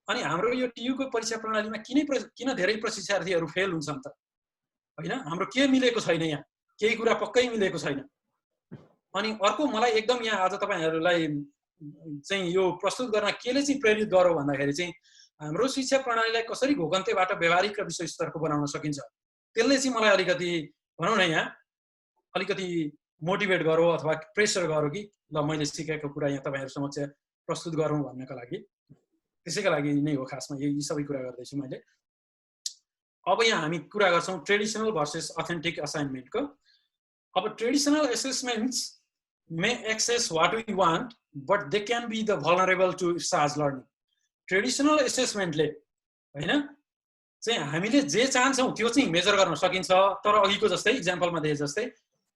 अनि हाम्रो यो TU को परीक्षा प्रणालीमा किन धेरै प्रशिक्षार्थीहरू फेल हुन्छन् त हैन हाम्रो के मिलेको छैन यहाँ केही कुरा पक्कै मिलेको छैन अनि अर्को मलाई एकदम यहाँ आज तपाईहरुलाई चाहिँ यो प्रस्तुत गर्न केले चाहिँ प्रेरित गर्यो भन्दाखेरि चाहिँ हाम्रो शिक्षा प्रणालीलाई कसरी घोकन्तेबाट व्यावहारिक र विश्व स्तरको बनाउन सकिन्छ त्यसले चाहिँ मलाई अलिकति भनौं न यहाँ अलिकति मोटिभेट गरो अथवा प्रेसर गरो कि ल मैले सिकेको कुरा यहाँ तपाईहरु समक्ष प्रस्तुत गरौँ भन्नको लागि त्यसैका लागि नै हो खासमा यी सबै कुरा गर्दै छु मैले अब यहाँ हामी कुरा गर्छौं ट्रेडिसनल भर्सेस अथेन्टिक असाइनमेन्टको अब traditional असेसमेन्ट्स may access what we want but they can be the vulnerable to SARS learning traditional असेसमेन्टले हैन चाहिँ हामीले जे चाहन्छौं त्यो चाहिँ मेजर गर्न सकिन्छ तर अघिको जस्तै एक्जाम्पलमा दिए जस्तै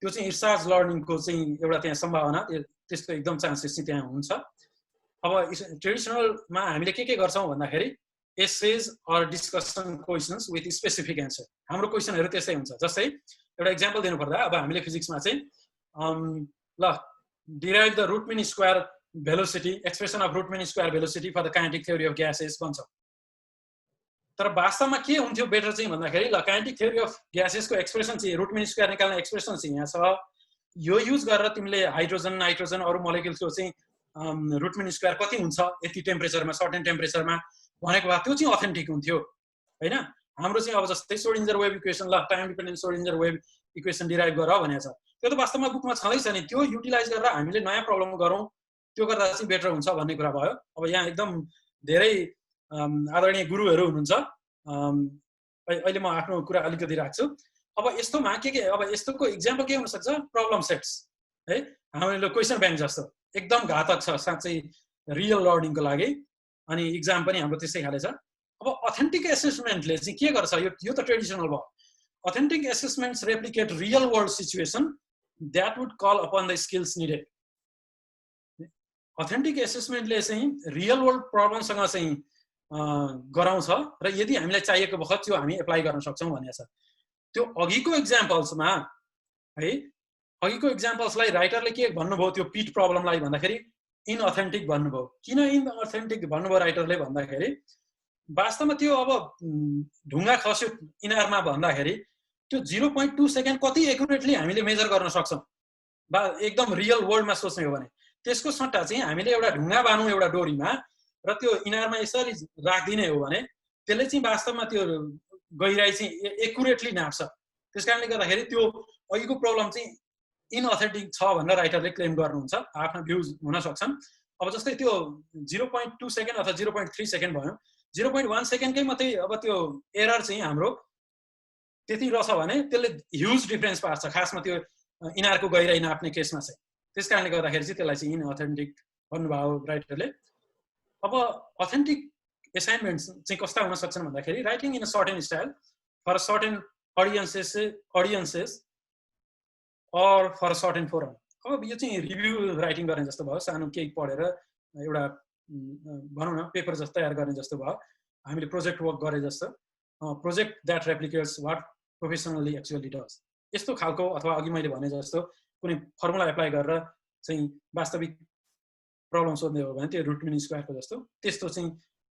त्यो चाहिँ SARS लर्निङको चाहिँ एउटा त्यहाँ सम्भावना त्यसको एकदम चान्सेस चाहिँ त्यहाँ हुन्छ अब ट्रेडिसनलमा हामीले के गर्छौं भन्दाखेरि essays or discussion questions with specific answer हाम्रो क्वेशनहरु त्यसै हुन्छ जस्तै एउटा एक्जाम्पल दिनु पर्दा अब हामीले फिजिक्समा चाहिँ ल derive the root mean square velocity expression of root mean square velocity for the kinetic theory of gases भन्छ तर वास्तवमा के हुन्थ्यो बेटर चाहिँ भन्दाखेरि ल kinetic theory of gases को एक्सप्रेसन चाहिँ root mean square निकाल्ने एक्सप्रेसन चाहिँ यहाँ छ यो युज गरेर तिमीले हाइड्रोजन नाइट्रोजन अरु मोलिक्युल्सको चाहिँ root mean square कति हुन्छ यति टेम्परेचरमा सर्टेन टेम्परेचरमा भनेको भए त्यो चाहिँ अथेन्टिक हुन्थ्यो हैन हाम्रो चाहिँ अब जस्तै श्रोडिन्जर वेभ इक्वेसन ल time dependent Schrodinger wave equation derive गर भनेको छ त्यो त वास्तवमा बुकमा छँदैछ नि त्यो युटिलाइज गरेर हामीले नयाँ प्रब्लम गरौँ त्यो गर्दा चाहिँ बेटर हुन्छ भन्ने कुरा भयो अब यहाँ एकदम धेरै आदरणीय गुरुहरू हुनुहुन्छ अहिले म आफ्नो कुरा अलिकति राख्छु अब यस्तोमा के अब यस्तोको एक्जाम्पल के हुन सक्छ प्रब्लम सेट्स है हामीले क्वेशन ब्याङ्क जस्तो एकदम घातक छ साँच्चै रियल लर्निङको लागि अनि एक्जाम पनि हाम्रो त्यसै खाले छ अब अथेन्टिक असेसमेन्टले चाहिँ के गर्छ यो त ट्रेडिसनल भयो authentic assessments replicate real world situation that would call upon the skills needed authentic assessment ले चाहिँ रियल वर्ल्ड प्रब्लम सँग चाहिँ गराउँछ र यदि हामीलाई चाहिएको बखत त्यो हामी एप्लाई गर्न सक्छौं भनेको छ त्यो अघिको एक्जाम्पल्समा है अघिको एक्जाम्पल्सलाई राइटरले के भन्नुभयो त्यो पिट प्रब्लमलाई भन्दाखेरि इनअथेन्टिक भन्नुभयो किन इनअथेन्टिक भन्नुभयो राइटरले भन्दाखेरि वास्तवमा त्यो अब ढुङ्गा खस्यो इनारमा भन्दाखेरि त्यो 0.2 सेकेन्ड कति एक्युरेटली हामीले मेजर गर्न सक्छौं बा एकदम रियल वर्ल्डमा सोच्ने हो भने त्यसको सट्टा चाहिँ हामीले एउटा ढुङ्गा बानौं एउटा डोरीमा र त्यो इनारमा यसरी राख्दिने हो भने त्यसले चाहिँ वास्तवमा त्यो गहिराई चाहिँ एक्युरेटली नाप्छ त्यसकारणले गर्दाखेरि त्यो अघिको प्रब्लम चाहिँ इनअथेन्टिक छ भनेर राइटरले क्लेम गर्नुहुन्छ आफ्नो भ्यूज हुन सक्छन् अब जस्तै त्यो 0.2 सेकेन्ड अथवा 0.3 सेकेन्ड भयो 0.1 सेकेन्डकै मात्रै अब त्यो एरर चाहिँ हाम्रो त्यति रहेछ भने त्यसले ह्युज डिफरेन्स पार्छ खासमा त्यो इनारको गहिराई नाप्ने केसमा चाहिँ त्यसकारणले गर्दाखेरि चाहिँ त्यसलाई चाहिँ इनअथेन्टिक भन्नुभयो राइटरले अब अथेन्टिक असाइनमेन्ट्स चाहिँ कस्ता हुन सक्छन् भन्दाखेरि writing in a certain style for certain audiences or for certain forum अब यो चाहिँ रिभ्यू राइटिङ गर्ने जस्तो भयो सानो केही पढेर एउटा भनौँ न पेपर जस्तो तयार गर्ने जस्तो भयो हामीले प्रोजेक्ट वर्क गरे जस्तो project that replicates what professionally actually does यस्तो खालको अथवा अघि मैले भने जस्तो कुनै फर्मुला एप्लाई गरेर चाहिँ वास्तविक प्रब्लम सोध्ने हो भने त्यो रुट मिन स्क्वायरको जस्तो त्यस्तो चाहिँ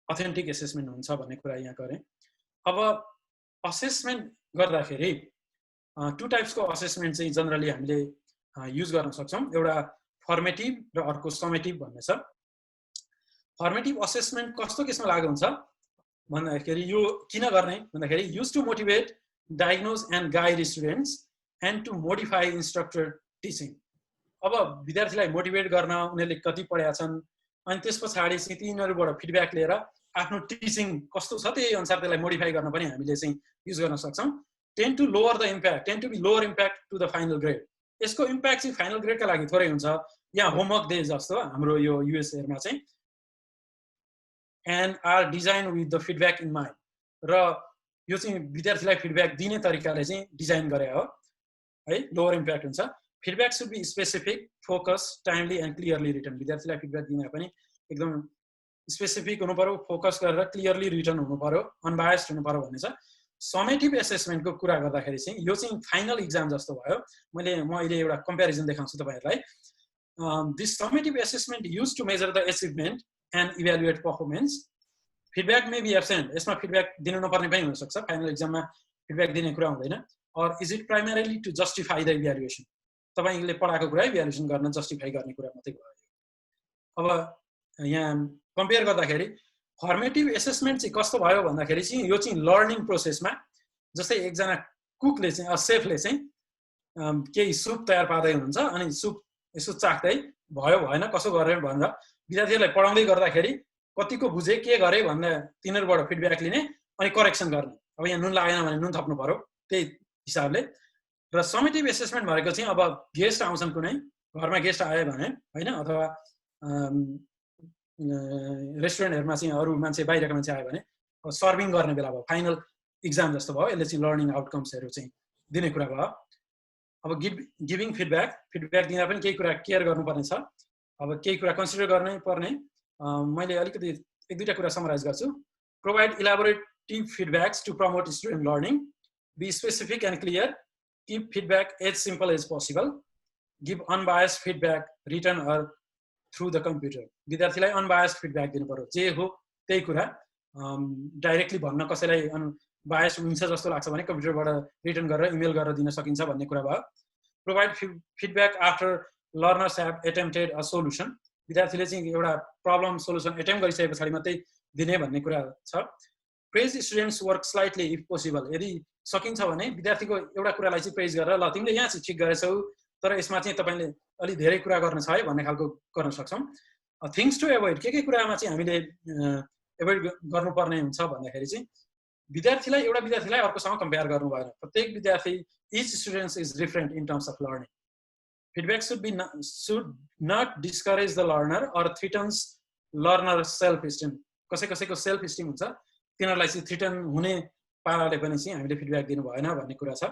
अथेन्टिक असेसमेन्ट हुन्छ भन्ने कुरा यहाँ गरेँ अब असेसमेन्ट गर्दाखेरि टु टाइप्सको असेसमेन्ट चाहिँ जनरली हामीले युज गर्न सक्छौँ एउटा फर्मेटिभ र अर्को समेटिभ भन्ने छ फर्मेटिभ असेसमेन्ट कस्तो केसमा लागु हुन्छ भन्दाखेरि यो किन गर्ने भन्दाखेरि use to motivate diagnose and guide students and to modify instructor teaching अब विद्यार्थीलाई मोटिभेट गर्न उनीहरूले कति पढेका छन् अनि त्यस पछाडि चाहिँ तिनीहरूबाट फिडब्याक लिएर आफ्नो टिचिङ कस्तो छ त्यही अनुसार त्यसलाई मोडिफाई गर्न पनि हामीले चाहिँ युज गर्न सक्छौँ tend to lower the impact tend to be lower impact to the final grade यसको इम्प्याक्ट चाहिँ फाइनल ग्रेडका लागि थोरै हुन्छ यहाँ होमवर्क डे जस्तो हाम्रो यो युएसएमा चाहिँ and are design with the feedback in mind र यो चाहिँ विद्यार्थीलाई फिडब्याक दिने तरिकाले चाहिँ डिजाइन गरे हो है लोवर इम्प्याक्ट हुन्छ feedback should be specific focus timely and clearly return विद्यार्थीलाई फिडब्याक दिन पनि एकदम स्पेसिफिक हुनु पर्यो फोकस गरेर क्लियरली रिटर्न हुनु पर्यो अनबायस्ड हुनु पर्यो भन्ने छ समेटिभ एसेसमेन्टको कुरा गर्दाखेरि चाहिँ यो चाहिँ फाइनल इक्जाम जस्तो भयो म अहिले एउटा कम्प्यारिजन देखाउँछु तपाईहरुलाई this summative assessment use to measure the achievement and evaluate performance feedback may be absent, यसमा फिडब्याक दिनु नपर्ने पनि हुनसक्छ, फाइनल एक्जाममा फिडब्याक दिने कुरा हुँदैन। Or is it primarily to justify the evaluation, तपाईँले पढाएको कुरा इभ्यालुएसन गर्न जस्टिफाई गर्ने कुरा मात्रै भयो। अब यहाँ कम्पेयर गर्दाखेरि फर्मेटिभ एसेसमेन्ट चाहिँ कस्तो भयो भन्दाखेरि चाहिँ यो चाहिँ लर्निङ प्रोसेसमा, जस्तै एकजना कुकले चाहिँ सेफले चाहिँ केही सुप तयार पार्दै हुनुहुन्छ, अनि सुप यसो चाख्दै भयो भएन कसो गरेर भनेर विद्यार्थीहरूलाई पढाउँदै गर्दाखेरि कतिको बुझे के गरे भन्दा तिनीहरूबाट फिडब्याक लिने अनि करेक्सन गर्ने। अब यहाँ नुन लागेन भने नुन थप्नु पर्यो त्यही हिसाबले। र समेटिभ एसेसमेन्ट भनेको चाहिँ अब गेस्ट आउँछन्, कुनै घरमा गेस्ट आयो भने होइन, अथवा रेस्टुरेन्टहरूमा चाहिँ अरू मान्छे बाहिरको मान्छे आयो भने सर्भिङ गर्ने बेला भयो, फाइनल इक्जाम जस्तो भयो। यसले चाहिँ लर्निङ आउटकम्सहरू चाहिँ दिने कुरा भयो। अब गिभिङ फिडब्याक दिँदा पनि केही कुरा केयर गर्नुपर्ने छ, अब केही कुरा कन्सिडर गर्नै पर्ने। मैले अलिकति एक दुईवटा कुरा समराइज गर्छु। Provide elaborative feedbacks to promote student learning, be specific and clear, keep feedback as simple as possible, give unbiased feedback return or through the computer. विद्यार्थीलाई अनबायस्ड फिडब्याक दिनु पर्यो, जे हो त्यही कुरा डाइरेक्टली भन्न कसैलाई बायस हुन्छ जस्तो लाग्छ भने कम्प्युटरबाट रिटर्न गरेर इमेल गरेर दिन सकिन्छ भन्ने कुरा भयो। Provide feedback after learners have attempted a solution, विद्यार्थीले चाहिँ एउटा प्रब्लम सोल्युसन एटेम्प गरिसके पछाडि मात्रै दिने भन्ने कुरा छ। Praise students work slightly if possible, यदि सकिन्छ भने विद्यार्थीको एउटा कुरालाई चाहिँ प्रेज गरेर ल तिमीले यहाँ चाहिँ ठिक गरेछौ तर यसमा चाहिँ तपाईँले अलि धेरै कुरा गर्न छ है भन्ने खालको गर्न सक्छौँ। थिङ्स टु एभोइड, के कुरामा चाहिँ हामीले एभोइड गर्नुपर्ने हुन्छ भन्दाखेरि चाहिँ एउटा विद्यार्थीलाई अर्कोसँग कम्पेयर गर्नु भएन। प्रत्येक विद्यार्थी, each student is different in terms of learning. Feedback should not discourage the learner or threatens learner self esteem, कसैको सेल्फ स्टिम हुन्छ तिनीहरूलाई चाहिँ थ्रिटन हुने पाराले पनि चाहिँ हामीले फिडब्याक दिनु भएन भन्ने कुरा छ।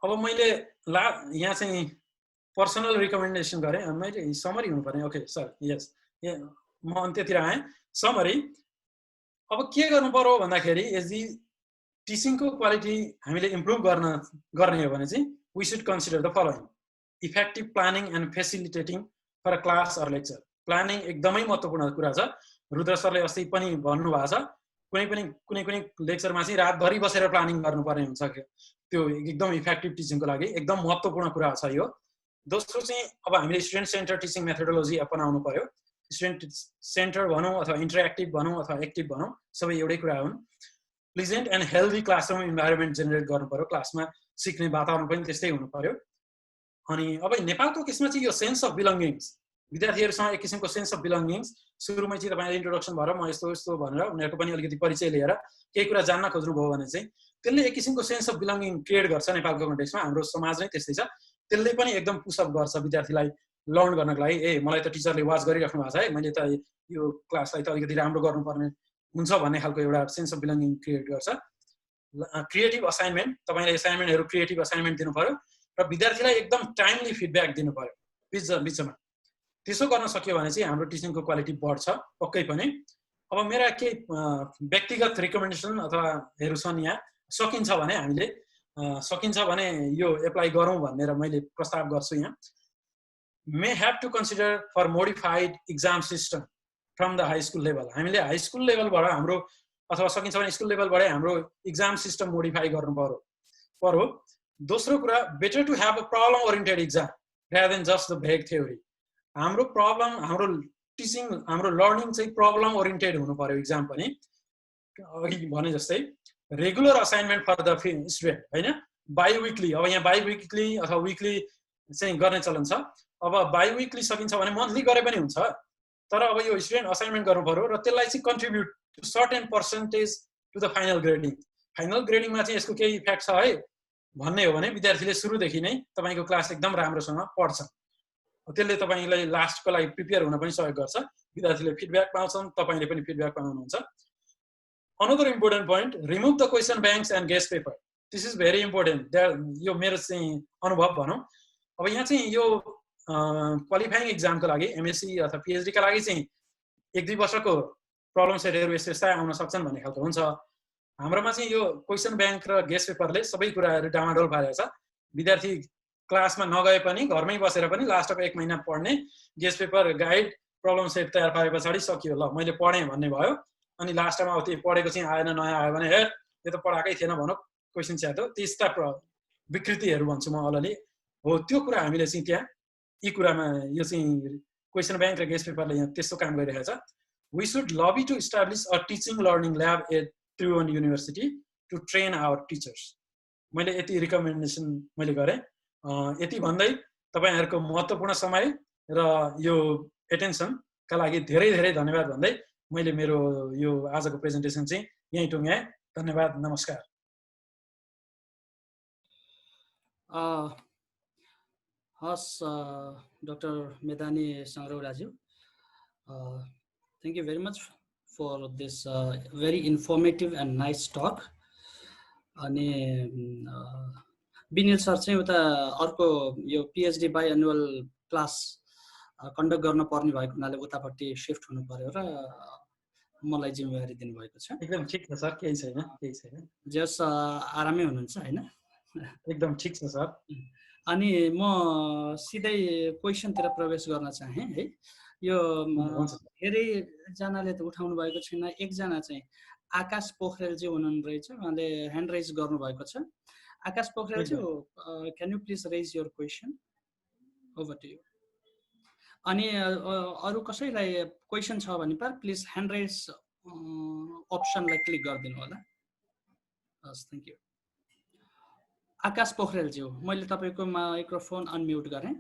अब मैले यहाँ चाहिँ पर्सनल रिकमेन्डेसन गरेँ, मैले समरी हुनुपर्ने। ओके सर, यस, म अन्त्यतिर आएँ। समरी, अब के गर्नु पर्यो भन्दाखेरि यदि टिचिङको क्वालिटी हामीले इम्प्रुभ गर्ने हो भने चाहिँ we should consider the following: effective planning and facilitating for a class or lecture. Planning एकदमै महत्त्वपूर्ण कुरा छ। रुद्र सरले अस्ति पनि भन्नुभएको छ, कुनै लेक्चरमा चाहिँ रातभरि बसेर प्लानिङ गर्नुपर्ने हुन्छ, त्यो एकदम इफेक्टिभ टिचिङको लागि एकदम महत्त्वपूर्ण कुरा छ यो। दोस्रो चाहिँ अब हामीले स्टुडेन्ट सेन्टर टिचिङ मेथोडोलोजी अपनाउनु पर्यो। स्टुडेन्ट सेन्टर भनौँ अथवा इन्टरेक्टिभ भनौँ अथवा एक्टिभ भनौँ, सबै एउटै कुरा हुन्। Pleasant and healthy classroom environment generate गर्नु पर्यो, क्लासमा सिक्ने वातावरण पनि त्यस्तै हुनु पर्यो। अनि अब नेपालको केसमा चाहिँ यो सेन्स अफ बिलोङ्गिङ्स, विद्यार्थीहरूसँग एक किसिमको सेन्स अफ बिलोङ्गिङ्स, सुरुमै चाहिँ तपाईँले इन्ट्रोडक्सन भएर म यस्तो भनेर उनीहरूको पनि अलिकति परिचय लिएर केही कुरा जान्न खोज्नुभयो भने चाहिँ त्यसले एक किसिमको सेन्स अफ बिलोङ्गिङ क्रिएट गर्छ। नेपालको कन्टेक्समा हाम्रो समाज नै त्यस्तै छ, त्यसले पनि एकदम पुसअप गर्छ विद्यार्थीलाई लर्न गर्नको लागि। मलाई त टिचरले वाच गरिराख्नु भएको छ है, मैले त यो क्लासलाई त अलिकति राम्रो गर्नुपर्ने हुन्छ भन्ने खालको एउटा सेन्स अफ बिलोङ्गिङ क्रिएट गर्छ। क्रिएटिभ असाइनमेन्ट, तपाईँले असाइनमेन्टहरू क्रिएटिभ असाइनमेन्ट दिनु पर्यो र विद्यार्थीलाई एकदम टाइमली फिडब्याक दिनु पर्यो बिचमा। त्यसो गर्न सक्यो भने चाहिँ हाम्रो टिचिङको क्वालिटी बढ्छ पक्कै पनि। अब मेरा केही व्यक्तिगत रिकमेन्डेसन अथवाहरू छन् यहाँ। सकिन्छ भने हामीले यो एप्लाई गरौँ भनेर मैले प्रस्ताव गर्छु यहाँ। May have to consider for modified exam system from the high school level. हामीले हाई स्कुल लेभलबाट हाम्रो अथवा सकिन्छ भने स्कुल लेभलबाटै हाम्रो इक्जाम सिस्टम मोडिफाई गर्नु पर्यो। दोस्रो कुरा, better to have a problem oriented exam rather than just the vague theory. हाम्रो टिचिङ हाम्रो लर्निङ चाहिँ प्रब्लम ओरिएन्टेड हुनु पर्यो इक्जाम पनि। अघि भने जस्तै regular assignment for the student, होइन बाई विकली। अब यहाँ बाई विकली अथवा विकली चाहिँ गर्ने चलन छ। अब बाई विकली सकिन्छ भने मन्थली गरे पनि हुन्छ, तर अब यो स्टुडेन्ट असाइनमेन्ट गर्नु पर्यो र त्यसलाई चाहिँ contribute to certain percentage to the final grading. Final ग्रेडिङमा चाहिँ यसको केही इफेक्ट छ है भन्ने हो भने विद्यार्थीले सुरुदेखि नै तपाईँको क्लास एकदम राम्रोसँग पढ्छ, त्यसले तपाईँलाई लास्टको लागि प्रिपेयर हुन पनि सहयोग गर्छ। विद्यार्थीले फिडब्याक पाउँछन्, तपाईँले पनि फिडब्याक पाउनुहुन्छ। Another important point, remove the question banks and guest paper. This is very important. यो मेरो चाहिँ अनुभव भनौँ। अब यहाँ चाहिँ यो क्वालिफाइङ इक्जामको लागि एमएससी अथवा पिएचडीका लागि चाहिँ 1-2 वर्षको प्रब्लम सेटहरू यस्ता आउन सक्छन् भन्ने खालको हुन्छ। हाम्रोमा चाहिँ यो क्वेसन ब्याङ्क र गेस्ट पेपरले सबै कुराहरू डामाडोल पारेको छ। विद्यार्थी क्लासमा नगए पनि घरमै बसेर पनि लास्ट अफ 1 महिना पढ्ने, guest paper guide problem set तयार पारे पछाडि सकियो, ल मैले पढेँ भन्ने भयो। अनि लास्टमा अब त्यो पढेको चाहिँ आएन, नयाँ आयो भने हे यो त पढाएकै थिएन भनौँ, क्वेसन च्याट हो, त्यस्ता विकृतिहरू भन्छु म अललि हो। त्यो कुरा हामीले चाहिँ त्यहाँ यी कुरामा यो चाहिँ क्वेसन ब्याङ्क र गेस्ट पेपरले यहाँ त्यस्तो काम गरिरहेको छ। We should lobby to establish a teaching learning lab at Tribhuvan University to train our teachers. मैले यति रिकमेन्डेसन मैले गरेँ। यति भन्दै तपाईँहरूको महत्त्वपूर्ण समय र यो एटेन्सनका लागि धेरै धेरै धन्यवाद भन्दै मैले मेरो यो आजको प्रेजेन्टेसन चाहिँ यहीँ टुङ्ग्याएँ। धन्यवाद, नमस्कार। हस् डक्टर मेधानी सङ्ग्रौलाज्यू, thank you very much for this very informative and nice talk. अनि विनिल सर चाहिँ उता अर्को यो PhD biannual class conduct गर्न पर्ने भएको हुनाले उतापट्टि सिफ्ट हुनु पर्यो र मलाई जिम्मेवारी दिनुभएको छ। एकदम ठिक छ सर, केही छैन, केही छैन। जस आरामै हुनुहुन्छ होइन? एकदम ठिक छ सर। अनि म सिधै क्वेसनतिर प्रवेश गर्न चाहेँ है। यो धेरैजनाले त उठाउनु भएको छैन। एकजना चाहिँ आकाश पोखरेलजी हुनुहुन्न रहेछ, उहाँले ह्यान्ड रेज गर्नुभएको छ। आकाश पोखरेलजी, can you please raise your question? Over to you. अनि अरू कसैलाई क्वेसन छ भने प्लिज ह्यान्ड रेज अप्सनलाई क्लिक गरिदिनु होला। हस्, थ्याङ्क यू। आकाश पोखरेलज्यू, मैले तपाईँको माइक्रोफोन अनम्युट गरेँ।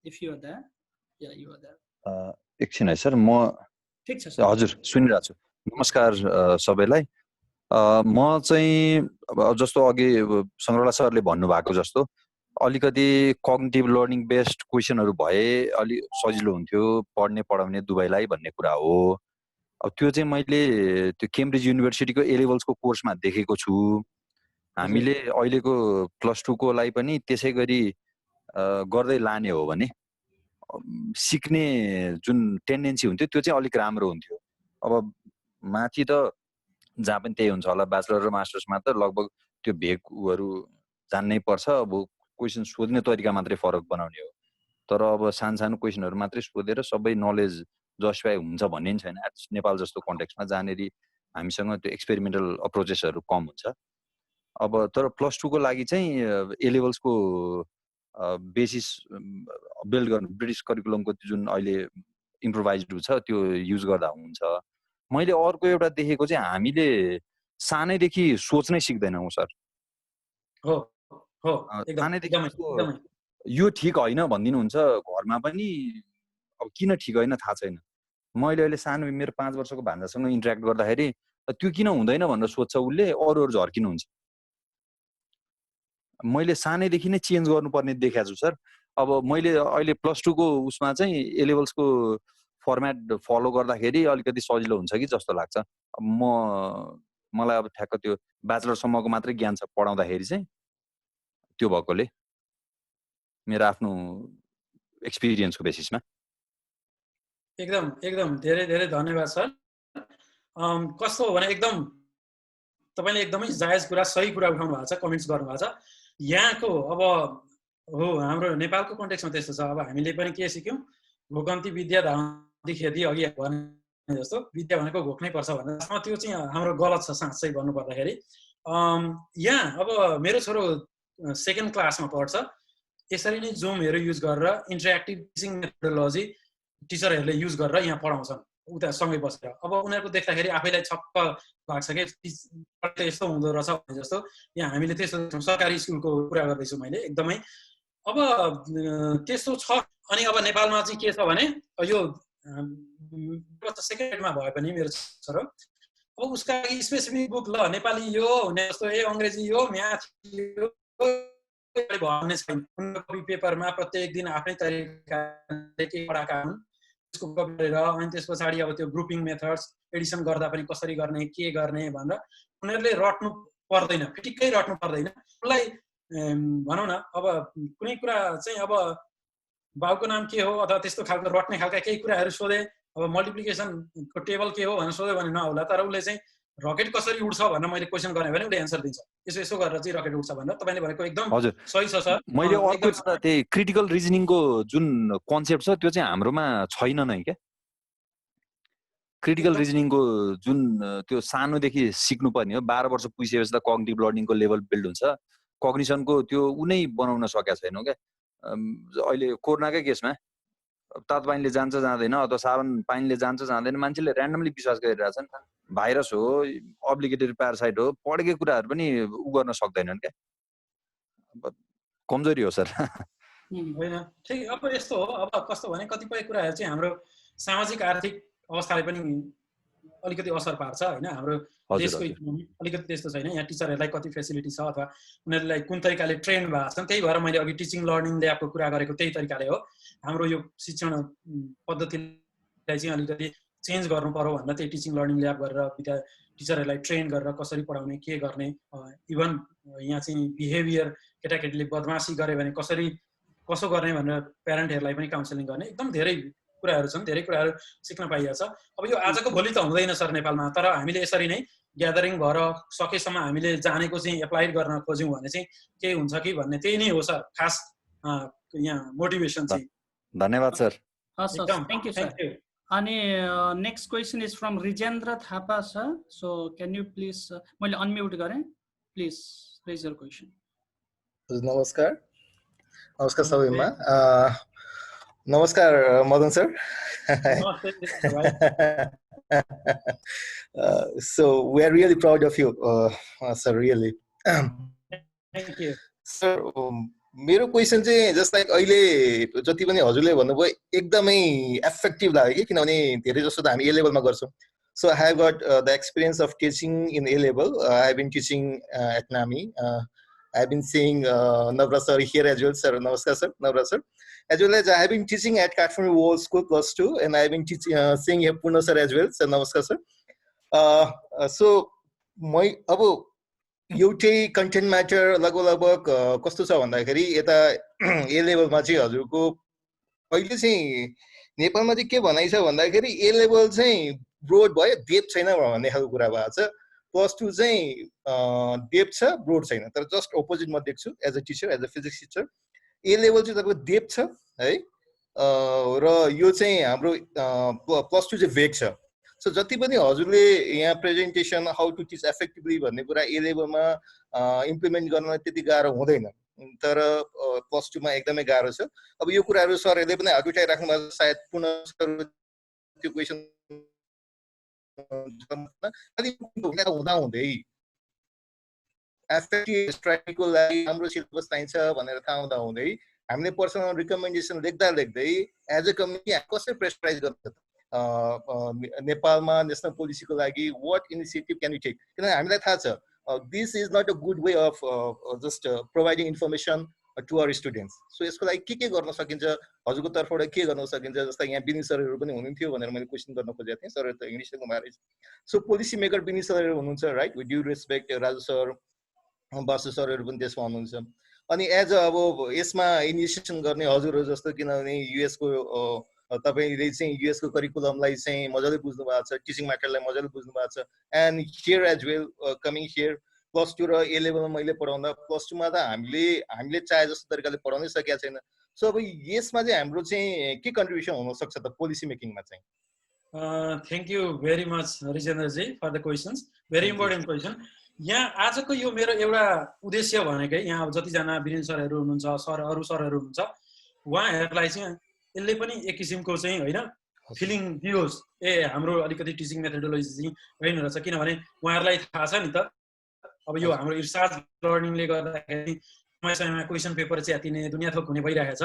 If you are there, yeah you are there. एकछिन है सर, म ठिक छ सर। हजुर सुनिरहेको छु। नमस्कार सबैलाई। म चाहिँ जस्तो अघि सङ्ग्रौला सरले भन्नुभएको जस्तो अलिकति कग्निटिभ लर्निङ बेस्ड क्वेसनहरू भए अलि सजिलो हुन्थ्यो पढ्ने पढाउने दुवैलाई भन्ने कुरा हो। अब त्यो चाहिँ मैले त्यो केम्ब्रिज युनिभर्सिटीको ए लेभल्सको कोर्समा देखेको छु। हामीले अहिलेको +2 कोलाई पनि त्यसै गरी गर्दै लाने हो भने सिक्ने जुन टेन्डेन्सी हुन्थ्यो त्यो चाहिँ अलिक राम्रो हुन्थ्यो। अब माथि त जहाँ पनि त्यही हुन्छ होला, ब्याचलर र मास्टर्समा त लगभग त्यो भेकहरू जान्नै पर्छ। अब क्वेसन सोध्ने तरिका मात्रै फरक बनाउने हो। तर अब सानो क्वेसनहरू मात्रै सोधेर सबै नलेज जस्टिफाई हुन्छ भन्ने छैन। नेपाल जस्तो कन्टेक्स्टमा जहाँनेरि हामीसँग त्यो एक्सपेरिमेन्टल अप्रोचेसहरू कम हुन्छ। अब तर +2 को लागि चाहिँ ए लेभल्सको बेसिस बिल्ड गर्नु ब्रिटिस करिकुलमको जुन अहिले इम्प्रोभाइज्ड छ त्यो युज गर्दा हुन्छ। मैले अर्को एउटा देखेको चाहिँ हामीले सानैदेखि सोच्नै सिक्दैनौँ सर। हो हो, सानैदेखि यो ठिक होइन भनिदिनुहुन्छ घरमा पनि। अब किन ठिक होइन थाहा छैन। मैले अहिले सानो मेरो 5 वर्षको भान्जासँग इन्टरेक्ट गर्दाखेरि त्यो किन हुँदैन भनेर सोध्छ उसले, अरूहरू झर्किनुहुन्छ। मैले सानैदेखि नै चेन्ज गर्नुपर्ने देखाएको छु सर। अब मैले अहिले +2 को उसमा चाहिँ ए लेभल्सको फर्मेट फलो गर्दाखेरि अलिकति सजिलो हुन्छ कि जस्तो लाग्छ। मलाई अब ठ्याक्क त्यो ब्याचलरसम्मको मात्रै ज्ञान छ पढाउँदाखेरि चाहिँ, त्यो भएकोले मेरो आफ्नो एक्सपिरियन्सको बेसिसमा। एकदम एकदम धेरै धेरै धन्यवाद सर। कस्तो हो भने एकदम तपाईँले एकदमै जायज कुरा, सही कुरा उठाउनु भएको छ, कमेन्ट्स गर्नुभएको छ। यहाँको अब हो हाम्रो नेपालको कन्टेक्स्टमा त्यस्तो छ। अब हामीले पनि के सिक्यौँ, घोकन्ती विद्या धाउन्ती खेती, अघि भने जस्तो विद्या भनेको घोक्नै पर्छ भनेर। त्यो चाहिँ हाम्रो गलत छ साँच्चै भन्नुपर्दाखेरि। यहाँ अब मेरो छोरो 2nd क्लासमा पढ्छ। यसरी नै जुमहरू युज गरेर इन्टरेक्टिभ टिचिङ मेथोडोलोजी टिचरहरूले युज गरेर यहाँ पढाउँछन् उता सँगै बसेर। अब उनीहरूको देख्दाखेरि आफैलाई छक्क लाग्छ कि यस्तो हुँदो रहेछ भने जस्तो। यहाँ हामीले त्यस्तो सरकारी स्कुलको कुरा गर्दैछु मैले एकदमै। अब त्यस्तो छ। अनि अब नेपालमा चाहिँ के छ भने यो 2nd ग्रेडमा भए पनि मेरो छोरो, अब उसका लागि स्पेसिफिक बुक ल नेपाली यो हुने जस्तो, अङ्ग्रेजी यो, म्याथ यो भन्ने छैन। कपी पेपरमा प्रत्येक दिन आफ्नै तरिकाले पढाएका हुन्। त्यसको कपी गरेर अनि त्यस पछाडि अब त्यो ग्रुपिङ मेथड्स, एडिसन गर्दा पनि कसरी गर्ने, के गर्ने भनेर उनीहरूले रट्नु पर्दैन, फिटिक्कै रट्नु पर्दैन। उसलाई भनौँ न अब कुनै कुरा चाहिँ अब बाउको नाम के हो अथवा त्यस्तो खालको रट्ने खालका केही कुराहरू सोधे, अब मल्टिप्लिकेसनको टेबल के हो भनेर सोध्यो भने नहोला। तर उसले चाहिँ रकेट कसरी उड्छ भनेर मैले क्वेसन गरेँ भने उसले एन्सर दिन्छ, यसो गरेर चाहिँ रकेट उड्छ भनेर। तपाईँले भनेको एकदम सही छ सर। मैले अर्को त्यही क्रिटिकल रिजनिङको जुन कन्सेप्ट छ त्यो चाहिँ हाम्रोमा छैन नै क्या। क्रिटिकल रिजनिङको जुन त्यो सानोदेखि सिक्नुपर्ने हो 12 वर्ष पुगिसकेपछि त कग्निटिभ लर्निङको लेभल बिल्ड हुन्छ कग्निसनको त्यो उनै बनाउन सकेका छैनौँ क्या अहिले कोरोनाकै केसमा तात पानीले जान्छ जाँदैन अथवा साबन पानीले जान्छ जाँदैन मान्छेले ऱ्यान्डमली विश्वास गरिरहेछन् भाइरस हो अब्लिगेटेड प्यारासाइट हो पढेकै कुराहरू पनि उ गर्न सक्दैनन् क्या कमजोरी हो सर होइन ठिक अब यस्तो हो अब कस्तो भने कतिपय कुराहरू चाहिँ हाम्रो सामाजिक आर्थिक अवस्थाले पनि अलिकति असर पार्छ होइन हाम्रो देशको इकोनोमी अलिकति त्यस्तो छैन यहाँ टिचरहरूलाई कति फेसिलिटी छ अथवा उनीहरूलाई कुन तरिकाले ट्रेन भएको छन् त्यही भएर मैले अघि टिचिङ लर्निङ ल्याबको कुरा गरेको त्यही तरिकाले हो हाम्रो यो शिक्षण पद्धतिलाई चाहिँ अलिकति चेन्ज गर्नु पर्यो भनेर त्यही टिचिङ लर्निङ ल्याब गरेर टिचरहरूलाई ट्रेन गरेर कसरी पढाउने के गर्ने इभन यहाँ चाहिँ बिहेभियर केटाकेटीले बदमासी गरे भने कसो गर्ने भनेर प्यारेन्टहरूलाई पनि काउन्सिलिङ गर्ने एकदम धेरै कुराहरू छन् धेरै कुराहरू सिक्न पाइएको छ अब यो आजको भोलि त हुँदैन सर नेपालमा तर हामीले यसरी नै ग्यादरिङ भएर सकेसम्म हामीले जानेको चाहिँ एप्लाइड गर्न खोज्यौँ भने चाहिँ के हुन्छ कि भन्ने त्यही नै हो सर खास यहाँ मोटिभेसन चाहिँ धन्यवाद सर थ्याङ्क यू सर अनि next question is from Rijendra Thapa sir so can you please मैले अनम्युट गरेँ प्लिज रेज योर क्वेसन नमस्कार नमस्कार सबैमा नमस्कार Madan sir so we are really proud of you sir really thank you sir मेरो question चाहिँ just like अहिले जति पनि हजुरले भन्नुभयो एकदमै एफेक्टिभ लाग्यो कि किनभने धेरै जस्तो त हामी ए लेभलमा गर्छौँ so I have got the experience of teaching in A level I have been teaching at नामी I have been seeing Navrat sir here as well, sir. Namaskar, sir. Navrat sir. As well as I have been teaching at Kathmandu World School +2, and I have been teaching, seeing here Purna sir as well. Sir, namaskar, sir. So, my अब एउटै content matter लगभग कस्तो छ भन्दाखेरि यता ए लेभलमा चाहिँ हजुरको अहिले चाहिँ नेपालमा चाहिँ के भनाइ छ भन्दाखेरि ए लेभल चाहिँ ब्रोड भयो डेप्थ छैन भन्ने खालको कुरा भएको छ +2 चाहिँ डेप्थ छ ब्रोड छैन तर जस्ट अपोजिट म देख्छु as a teacher as a physics teacher A level चाहिँ तपाईँको डेप्थ छ है र यो चाहिँ हाम्रो +2 चाहिँ भेग छ सो जति पनि हजुरले यहाँ प्रेजेन्टेसन हाउ टु टिच एफेक्टिभली भन्ने कुरा ए लेभलमा इम्प्लिमेन्ट गर्न त्यति गाह्रो हुँदैन तर +2 मा एकदमै गाह्रो छ अब यो कुराहरू सरहरूले पनि हात उठाइराख्नु भएको छ सायद पुनः त्यो क्वेसन हुँदा हुँदै एफएक्टिभ स्ट्राटेजीको लागि हाम्रो सिलेबस चाहिन्छ भनेर थाहा हुँदा हुँदै हामीले पर्सनल रिकमेन्डेसन लेख्दा लेख्दै एज अ कम्युनिटी कसरी प्रेसराइज गर्छ नेपालमा नेसनल पोलिसीको लागि what initiative can you take किनभने हामीलाई थाहा छ this is not a good way of just providing information to our students so यसको लागि के गर्न सकिन्छ हजुरको तर्फबाट के गर्न सकिन्छ जस्तै यहाँ बिनी सरहरू पनि हुनुहुन्थ्यो भनेर मैले क्वेसन गर्न खोजेको थिएँ सरहरू त इङ्ग्लिसले घुमाएर सो पोलिसी मेकर बिनी सरहरू हुनुहुन्छ right with due respect Raju sir Basu सरहरू पनि त्यसमा हुनुहुन्छ अनि एज अ अब यसमा इनिसिएसन गर्ने हजुरहरू जस्तो किनभने युएसको तपाईँले चाहिँ युएसको करिकुलमलाई चाहिँ मजाले बुझ्नु भएको छ टिचिङ म्याटरलाई मजाले बुझ्नु भएको छ and here as well coming here +2 र ए लेभलमा मैले पढाउँदा +2 मा त हामीले चाहे जस्तो तरिकाले पढाउनै सकेका छैन सो अब यसमा चाहिँ हाम्रो चाहिँ के कन्ट्रिब्युसन हुन सक्छ त पोलिसी मेकिङमा चाहिँ थ्याङ्क यू भेरी मच रिजेन्द्रजी for the questions very important question यहाँ आजको यो मेरो एउटा उद्देश्य भनेकै यहाँ अब जतिजना वीरेन्द्र सरहरू हुनुहुन्छ अरू सरहरू हुनुहुन्छ उहाँहरूलाई चाहिँ यसले पनि एक किसिमको चाहिँ होइन फिलिङ दियोस् हाम्रो अलिकति टिचिङ मेथोडोलोजी चाहिँ होइन रहेछ किनभने उहाँहरूलाई थाहा छ नि त अब यो हाम्रो रिसर्च लर्निङले गर्दाखेरि समय समयमा क्वेसन पेपर च्यातिने दुनियाँ थोक हुने भइरहेको छ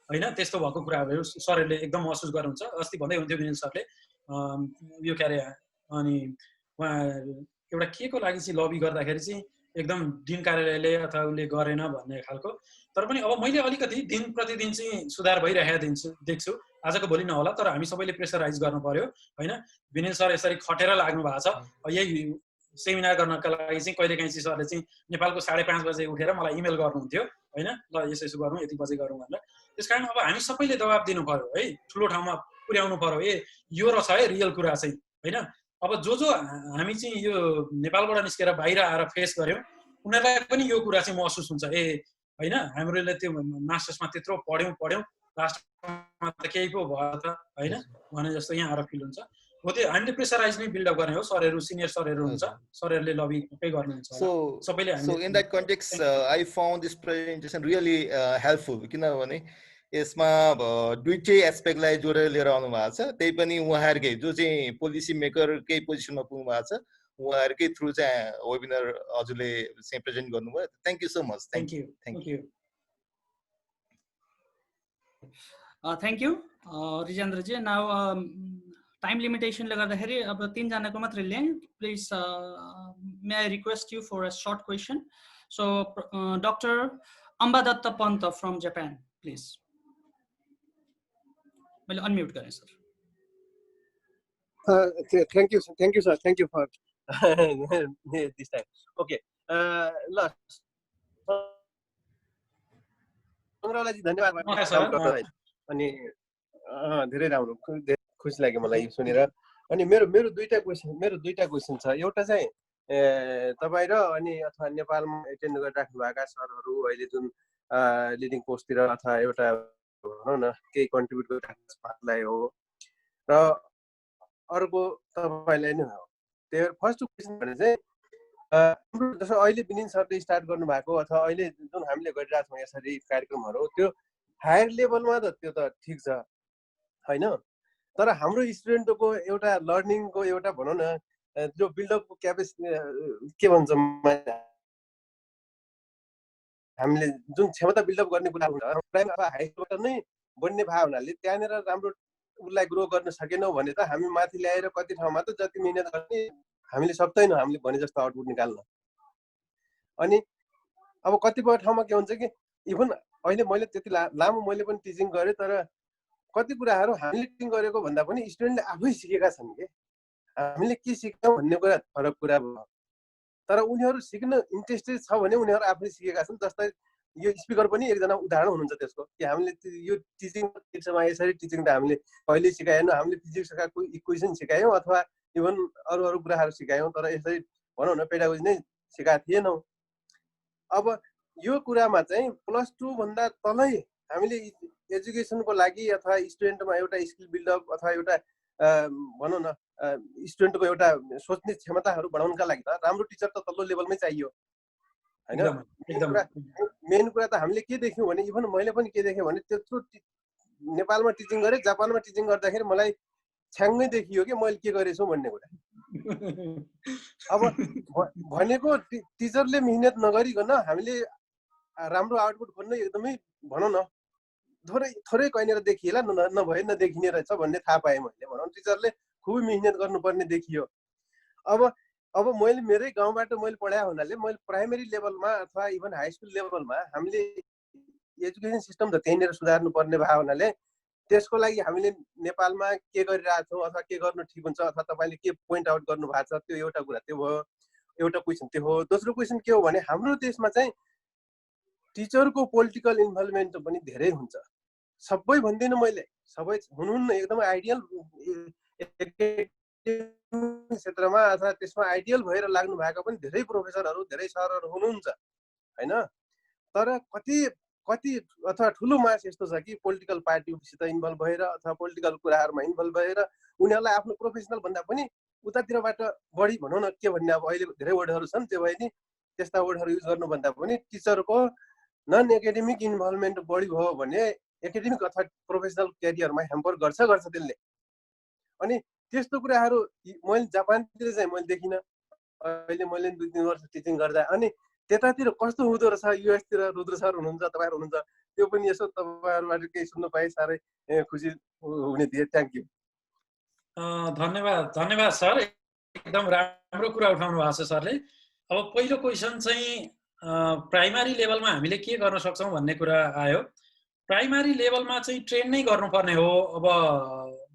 होइन त्यस्तो भएको कुराहरू सरहरूले एकदम महसुस गर्नुहुन्छ अस्ति भन्दै हुन्थ्यो विनिल सरले यो के अरे अनि उहाँ एउटा के को लागि चाहिँ लबी गर्दाखेरि चाहिँ एकदम दिन कार्यालयले अथवा उसले गरेन भन्ने खालको तर पनि अब मैले अलिकति दिन प्रतिदिन चाहिँ सुधार भइरहेको देख्छु आजको भोलि नहोला तर हामी सबैले प्रेसराइज गर्नु पर्यो होइन विनिल सर यसरी खटेर लाग्नु भएको छ यही सेमिनार गर्नका लागि चाहिँ कहिलेकाहीँ चाहिँ सरले चाहिँ नेपालको 5:30 बजे उठेर मलाई इमेल गर्नुहुन्थ्यो होइन ल यसो गरौँ यति बजे गरौँ भनेर त्यसकारण अब हामी सबैले दबाब दिनु पर्यो है ठुलो ठाउँमा पुर्याउनु पर्यो यो रहेछ है रियल कुरा चाहिँ होइन अब जो हामी चाहिँ यो नेपालबाट निस्केर बाहिर आएर फेस गर्यौँ उनीहरूलाई पनि यो कुरा चाहिँ महसुस हुन्छ होइन हामीहरूले त्यो मास्टर्समा त्यत्रो पढ्यौँ लास्टमा त केही पो भयो त होइन भने जस्तो यहाँ आएर फिल हुन्छ हो त्यो हामीले प्रेसराइज नै बिल्डअप गर्ने हो सरहरू सिनियर सरहरू हुन्छ सरहरूले लबी पक्कै गर्नुहुन्छ होला सबैले so in that context I found this presentation really helpful किनभने यसमा दुईटै एस्पेक्टलाई जोडेर लिएर आउनु भएको छ त्यही पनि उहाँहरुकै जो चाहिँ पोलिसी मेकरकै पोजिसनमा पुग्नु भएको छ उहाँहरुकै थ्रु चाहिँ वेबिनार हजुरले चाहिँ प्रेजेन्ट गर्नुभयो thank you so much thank you thank you Rijendra ji now time लिमिटेसनले गर्दाखेरि अब 3 जनाको मात्र ल्याएँ please may I request you for a short question so doctor Ambadatta Pant from Japan please मैले अनम्युट गरेँ sir thank you sir thank you for this time okay ल सङ्ग्रहलाई धन्यवाद अनि धेरै राम्रो खुसी लाग्यो मलाई यो सुनेर अनि मेरो दुईटा क्वेशन छ एउटा चाहिँ तपाईँ र अनि अथवा नेपालमा एटेन्ड गरिराख्नु भएका सरहरू अहिले जुन लिडिङ पोस्टतिर अथवा एउटा भनौँ न केही कन्ट्रिब्युट गरिराख्नुलाई हो र अर्को तपाईँलाई नै हो त्यो फर्स्ट क्वेसन भने चाहिँ जस्तो अहिले विनिन सरले स्टार्ट गर्नुभएको अथवा अहिले जुन हामीले गरिरहेको छौँ यसरी कार्यक्रमहरू त्यो हायर लेभलमा त त्यो त ठिक छ होइन तर हाम्रो स्टुडेन्टको एउटा लर्निङको एउटा भनौँ न जो बिल्डअपको क्यापेसिटी के भन्छ हामीले जुन क्षमता बिल्डअप गर्ने कुरा हुन्छ प्राइम अथवा हाई स्कुलबाट नै बन्ने भए हुनाले त्यहाँनिर राम्रो उसलाई ग्रो गर्न सकेनौँ भने त हामी माथि ल्याएर कति ठाउँमा त जति मिहिनेत गर्ने हामीले सक्दैनौँ हामीले भने जस्तो आउटपुट निकाल्न अनि अब कतिपय ठाउँमा के हुन्छ कि इभन अहिले मैले त्यति लामो मैले पनि टिचिङ गरेँ तर कति कुराहरू हामीले टिचिङ गरेको भन्दा पनि स्टुडेन्टले आफै सिकेका छन् कि हामीले के सिक्यौँ भन्ने कुरा फरक कुरा भयो तर उनीहरू सिक्न इन्ट्रेस्टेड छ भने उनीहरू आफै सिकेका छन् जस्तै यो स्पिकर पनि एकजना उदाहरण हुनुहुन्छ त्यसको कि हामीले यो टिचिङ फिजिक्समा यसरी टिचिङ त हामीले कहिले सिकाएनौँ हामीले फिजिक्सका इक्वेसन सिकायौँ अथवा इभन अरू कुराहरू सिकायौँ तर यसरी भनौँ न पेडागोजी नै सिकाएको थिएनौँ अब यो कुरामा चाहिँ +2 भन्दा तलै हामीले एजुकेसनको लागि अथवा स्टुडेन्टमा एउटा स्किल बिल्डअप अथवा एउटा भनौँ न स्टुडेन्टको एउटा सोच्ने क्षमताहरू बढाउनका लागि त राम्रो टिचर त तल्लो लेभलमै चाहियो होइन मेन कुरा त हामीले के देख्यौँ भने इभन मैले पनि के देखेँ भने त्यत्रो नेपालमा टिचिङ गरेँ जापानमा टिचिङ गर्दाखेरि मलाई छ्याङ्गै देखियो कि मैले के गरेछु भन्ने कुरा अब भनेको टिचरले मिहिनेत नगरिकन हामीले राम्रो आउटपुट खोज्न एकदमै भनौँ न थोरै कहीँनिर देखिएला नभए नदेखिने रहेछ भन्ने थाहा पाएँ मैले भनौँ टिचरले खुबै मिहिनेत गर्नुपर्ने देखियो अब मैले मेरै गाउँबाट मैले पढाए हुनाले मैले प्राइमेरी लेभलमा अथवा इभन हाई स्कुल लेभलमा हामीले एजुकेसन सिस्टम त त्यहीँनिर सुधार्नु पर्ने भयो हुनाले त्यसको लागि हामीले नेपालमा के गरिरहेको छौँ अथवा के गर्नु ठिक हुन्छ अथवा तपाईँले के पोइन्ट आउट गर्नु भएको छ त्यो एउटा कुरा त्यो भयो एउटा क्वेसन त्यो हो दोस्रो क्वेसन के हो भने हाम्रो देशमा चाहिँ टिचरको पोलिटिकल इन्भल्भमेन्ट पनि धेरै हुन्छ सबै भन्दिनँ मैले सबै हुनुहुन्न एकदमै आइडियल क्षेत्रमा अथवा त्यसमा आइडियल भएर लाग्नु भएको पनि धेरै प्रोफेसरहरू धेरै सरहरू हुनुहुन्छ होइन तर कति अथवा ठुलो मास यस्तो छ कि पोलिटिकल पार्टीसित इन्भल्भ भएर अथवा पोलिटिकल कुराहरूमा इन्भल्भ भएर उनीहरूलाई आफ्नो प्रोफेसनल भन्दा पनि उतातिरबाट बढी भनौँ न के भन्ने अब अहिले धेरै वर्डहरू छन् त्यो भए नि त्यस्ता वर्डहरू युज गर्नुभन्दा पनि टिचरको नन एकाडेमिक इन्भल्भमेन्ट बढी भयो भने एकाडेमिक अथवा प्रोफेसनल क्यारियरमा ह्याम्पर गर्छ त्यसले अनि त्यस्तो कुराहरू मैले जापानतिर चाहिँ मैले देखिनँ अहिले मैले 2-3 वर्ष टिचिङ गर्दा अनि त्यतातिर कस्तो हुँदो रहेछ युएसतिर रुद्र सर हुनुहुन्छ तपाईँहरू हुनुहुन्छ त्यो पनि यसो तपाईँहरूबाट केही सुन्न पाएँ साह्रै खुसी हुने थिएँ थ्याङ्क यू धन्यवाद सर एकदम राम्रो कुरा उठाउनु भएको छ सरले अब पहिलो क्वेसन चाहिँ प्राइमरी लेभलमा हामीले के गर्न सक्छौँ भन्ने कुरा आयो प्राइमरी लेभलमा चाहिँ ट्रेन नै गर्नुपर्ने हो अब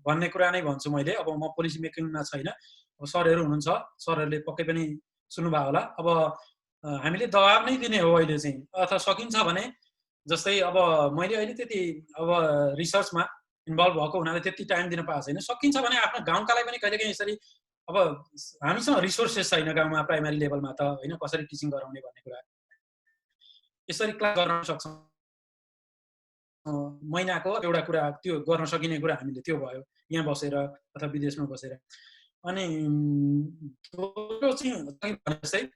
भन्ने कुरा नै भन्छु मैले अब म पोलिसी मेकिङमा छैन अब सरहरू हुनुहुन्छ सरहरूले पक्कै पनि सुन्नुभयो होला अब हामीले दबाब नै दिने हो अहिले चाहिँ अथवा सकिन्छ भने जस्तै अब मैले अहिले त्यति अब रिसर्चमा इन्भल्भ भएको हुनाले त्यति टाइम दिन पाएको छैन सकिन्छ भने आफ्नो गाउँकालाई पनि कहिलेकाहीँ यसरी अब हामीसँग रिसोर्सेस छैन गाउँमा प्राइमरी लेभलमा त होइन कसरी टिचिङ गराउने भन्ने कुरा यसरी क्लास गर्न सक्छौँ महिनाको एउटा कुरा त्यो गर्न सकिने कुरा हामीले त्यो भयो यहाँ बसेर अथवा विदेशमा बसेर। अनि चाहिँ